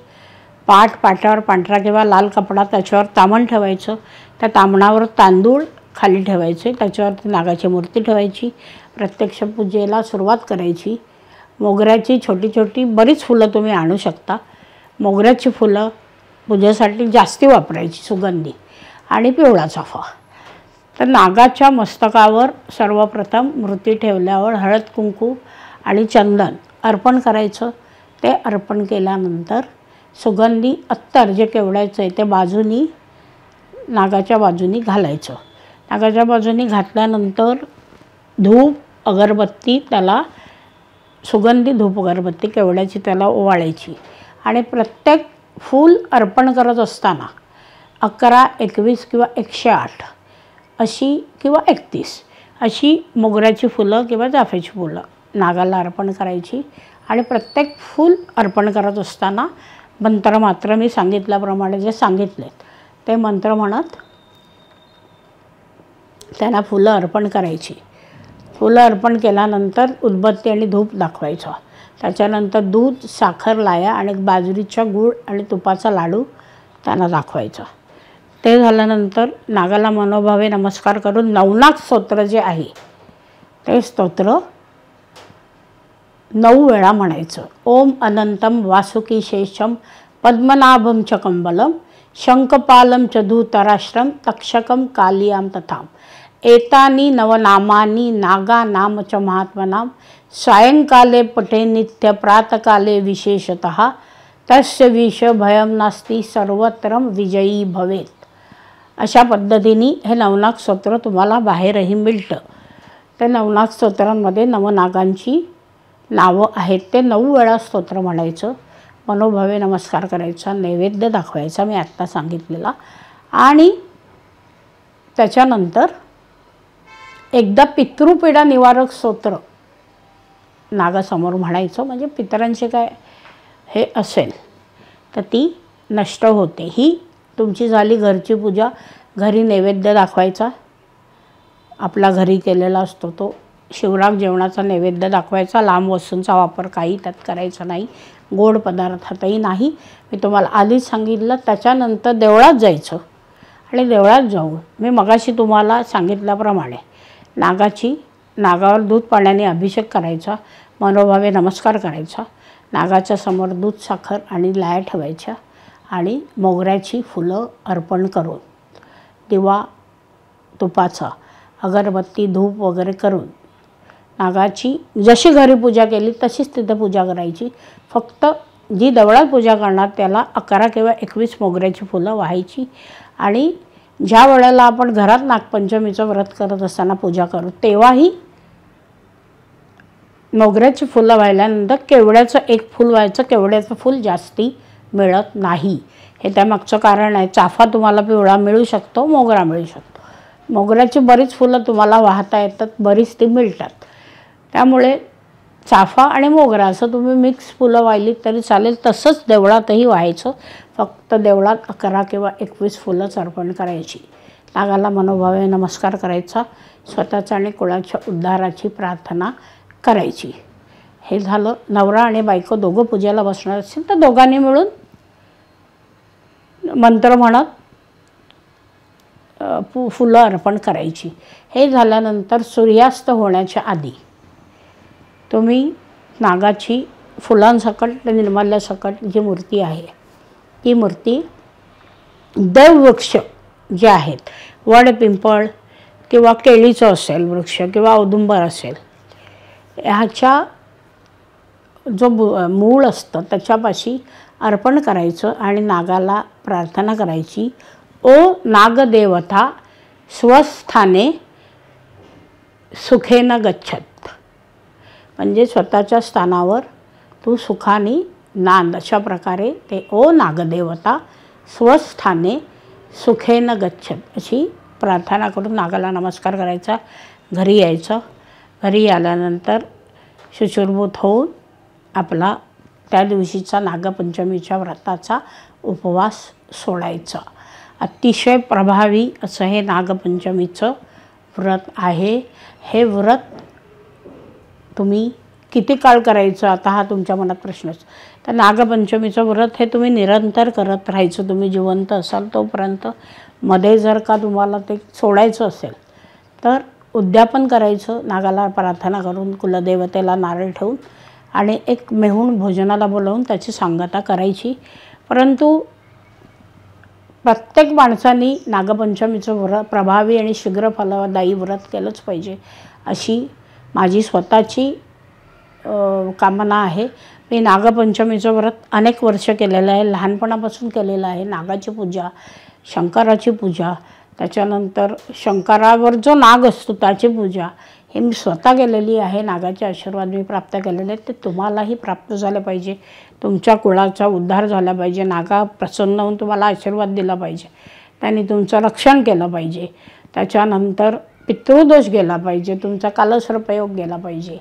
पाटावर पांढरा किंवा लाल कपडा, त्याच्यावर तामण ठेवायचं, त्या तामणावर तांदूळ खाली ठेवायचे, त्याच्यावरती नागाची मूर्ती ठेवायची. प्रत्यक्ष पूजेला सुरुवात करायची. मोगऱ्याची छोटी छोटी बरीच फुलं तुम्ही आणू शकता. मोगऱ्याची फुलं पूजेसाठी जास्ती वापरायची, सुगंधी, आणि पिवळा चाफा. तर नागाच्या मस्तकावर सर्वप्रथम मूर्ती ठेवल्यावर हळद कुंकू आणि चंदन अर्पण करायचं. ते अर्पण केल्यानंतर सुगंधी अत्तर जे केवडायचं आहे ते बाजूनी, नागाच्या बाजूनी घालायचं. नागाच्या बाजूनी घातल्यानंतर धूप अगरबत्ती, त्याला सुगंधी धूप अगरबत्ती केवड्याची त्याला ओवाळायची. आणि प्रत्येक फूल अर्पण करत असताना 11, 21 किंवा 108 अशी किंवा 31 अशी मोगऱ्याची फुलं किंवा चाफ्याची फुलं नागाला अर्पण करायची. आणि प्रत्येक फूल अर्पण करत असताना मंत्र मात्र मी सांगितल्याप्रमाणे जे सांगितलेत ते मंत्र म्हणत त्यांना फुलं अर्पण करायची. फुलं अर्पण केल्यानंतर उदबत्ती आणि धूप दाखवायचं. त्याच्यानंतर दूध, साखर, लाया आणि बाजरीच्या गूळ आणि तुपाचा लाडू त्यांना दाखवायचा. ते झाल्यानंतर नागाला मनोभावे नमस्कार करून नवनाग स्तोत्र जे आहे ते स्तोत्र 9 वेळा म्हणायचं. ओम अनंतम वासुकी शेषम पद्मनाभम च कंबलम शंखपालम च धूतराष्ट्रम तक्षकम कालियाम तथाम एतानी नवनामानी नागा नाम च महात्मनाम सायंकाले पठे नित्य प्रातकाले विशेषतः तस्य विष भयम नास्ति सर्वत्रम विजयी भवेत. अशा पद्धतीने हे नवनाथ स्तोत्र तुम्हाला बाहेरही मिळतं. त्या नवनाथ स्तोत्रांमध्ये नवनागांची नावं आहेत. ते 9 वेळा स्तोत्र म्हणायचं. मनोभावे नमस्कार करायचा, नैवेद्य दाखवायचा मी आत्ता सांगितलेला. आणि त्याच्यानंतर एकदा पितृपीडा निवारक स्तोत्र नागासमोर म्हणायचं. म्हणजे पितरांचे काय हे असेल तर ती नष्ट होते. ही तुमची झाली घरची पूजा. घरी नैवेद्य दाखवायचा, आपला घरी केलेला असतो तो. शिवराक जेवणाचा नैवेद्य दाखवायचा. लांब वस्तूंचा वापर काही त्यात करायचा नाही. गोड पदार्थातही नाही. मी तुम्हाला आधीच सांगितलं. त्याच्यानंतर देवळात जायचं आणि देवळात जाऊन मी मगाशी तुम्हाला सांगितल्याप्रमाणे नागावर दूध पाण्याने अभिषेक करायचा, मनोभावे नमस्कार करायचा. नागाच्या समोर दूध साखर आणि लाया ठेवायच्या आणि मोगऱ्याची फुलं अर्पण करून दिवा तुपाचा अगरबत्ती धूप वगैरे करून नागाची जशी घरी पूजा केली तशीच तिथं पूजा करायची. फक्त जी देवळात पूजा करणार त्याला 11 किंवा 21 मोगऱ्याची फुलं वाहायची. आणि ज्या वेळेला आपण घरात नागपंचमीचं व्रत करत असताना पूजा करू तेव्हाही मोगऱ्याची फुलं वाहिल्यानंतर केवड्याचं एक फूल व्हायचं. केवड्याचं फूल जास्ती मिळत नाही. हे त्यामागचं कारण आहे. चाफा तुम्हाला पिवळा मिळू शकतो, मोगरा मिळू शकतो. मोगऱ्याची बरीच फुलं तुम्हाला वाहता येतात, बरीच ती मिळतात. त्यामुळे चाफा आणि मोगरा असं तुम्ही मिक्स फुलं वाहिलीत तरी चालेल. तसंच देवळातही व्हायचं. फक्त देवळात 11 किंवा 21 फुलंच अर्पण करायची. नागाला मनोभावे नमस्कार करायचा. स्वतःचा आणि कुळाच्या उद्धाराची प्रार्थना करायची. हे झालं. नवरा आणि बायको दोघं पूजेला बसणार असेल तर दोघांनी मिळून मंत्र म्हणत फुलं अर्पण करायची. हे झाल्यानंतर सूर्यास्त होण्याच्या आधी तुम्ही नागाची फुलांसकट निर्माल्यासकट जी मूर्ती आहे ती मूर्ती देववृक्ष जे आहेत, वड पिंपळ किंवा केळीचं असेल वृक्ष किंवा औदुंबर असेल, ह्याच्या जो मूळ असतं त्याच्यापाशी अर्पण करायचं आणि नागाला प्रार्थना करायची. ओ नागदेवता स्वस्थाने सुखेन गच्छत. म्हणजे स्वतःच्या स्थानावर तू सुखाने नांद. अशा प्रकारे ते ओ नागदेवता स्वस्थाने सुखेन गच्छत अशी प्रार्थना करून नागाला नमस्कार करायचा. घरी यायचं. घरी आल्यानंतर शुचिर्भूत होऊन आपला त्या दिवशीचा नागपंचमीच्या व्रताचा उपवास सोडायचा. अतिशय प्रभावी असं हे नागपंचमीचं व्रत आहे. हे व्रत तुम्ही किती काळ करायचं आता हा तुमच्या मनात प्रश्नच. तर नागपंचमीचं व्रत हे तुम्ही निरंतर करत राहायचं. तुम्ही जिवंत असाल तोपर्यंत. मध्ये जर का तुम्हाला ते सोडायचं असेल तर उद्यापन करायचं. नागाला प्रार्थना करून कुलदेवतेला नारळ ठेवून आणि एक मेहूण भोजनाला बोलावून त्याची सांगता करायची. परंतु प्रत्येक माणसांनी नागपंचमीचं व्रत प्रभावी आणि शीघ्र फलदायी व्रत केलंच पाहिजे अशी माझी स्वतःची कामना आहे. मी नागपंचमीचं व्रत अनेक वर्ष केलेलं आहे. लहानपणापासून केलेलं आहे. नागाची पूजा, शंकराची पूजा, त्याच्यानंतर शंकरावर जो नाग असतो त्याची पूजा हे मी स्वतः केलेली आहे. नागाचे आशीर्वाद मी प्राप्त केलेले आहेत. ते तुम्हालाही प्राप्त झाले पाहिजे. तुमच्या कुळाचा उद्धार झाला पाहिजे. नागा प्रसन्न होऊन तुम्हाला आशीर्वाद दिला पाहिजे. त्यांनी तुमचं रक्षण केलं पाहिजे. त्याच्यानंतर पितृदोष गेला पाहिजे. तुमचा कालसर्पयोग गेला पाहिजे.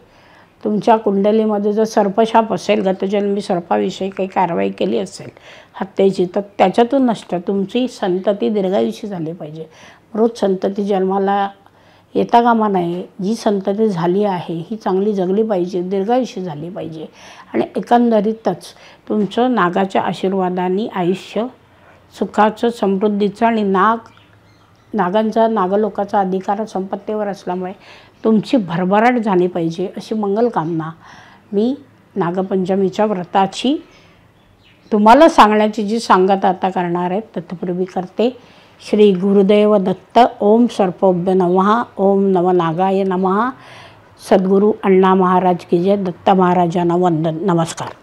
तुमच्या कुंडलीमध्ये जर सर्पशाप असेल, गतजन्मी सर्पाविषयी काही कारवाई केली असेल हत्येची, तर त्याच्यातून नष्ट. तुमची संतती दीर्घायुषी झाली पाहिजे. मृत संतती जन्माला येता कामा नये. जी संतती झाली आहे ही चांगली जगली पाहिजे, दीर्घायुषी झाली पाहिजे. आणि एकंदरीतच तुमचं नागाच्या आशीर्वादाने आयुष्य सुखाचं, समृद्धीचं आणि नाग नागांचा नागलोकाचा अधिकार संपत्तीवर असल्यामुळे तुमची भरभराट झाली पाहिजे अशी मंगलकामना मी नागपंचमीच्या व्रताची तुम्हाला सांगण्याची जी सांगता आता करणार आहे तत्पूर्वी करते. श्री गुरुदेव दत्त. ओम सर्पोभ्य नमः. ओम नव नागाय नमः. सद्गुरू अण्णा महाराज की जय. दत्त महाराजांना वंदन. नमस्कार.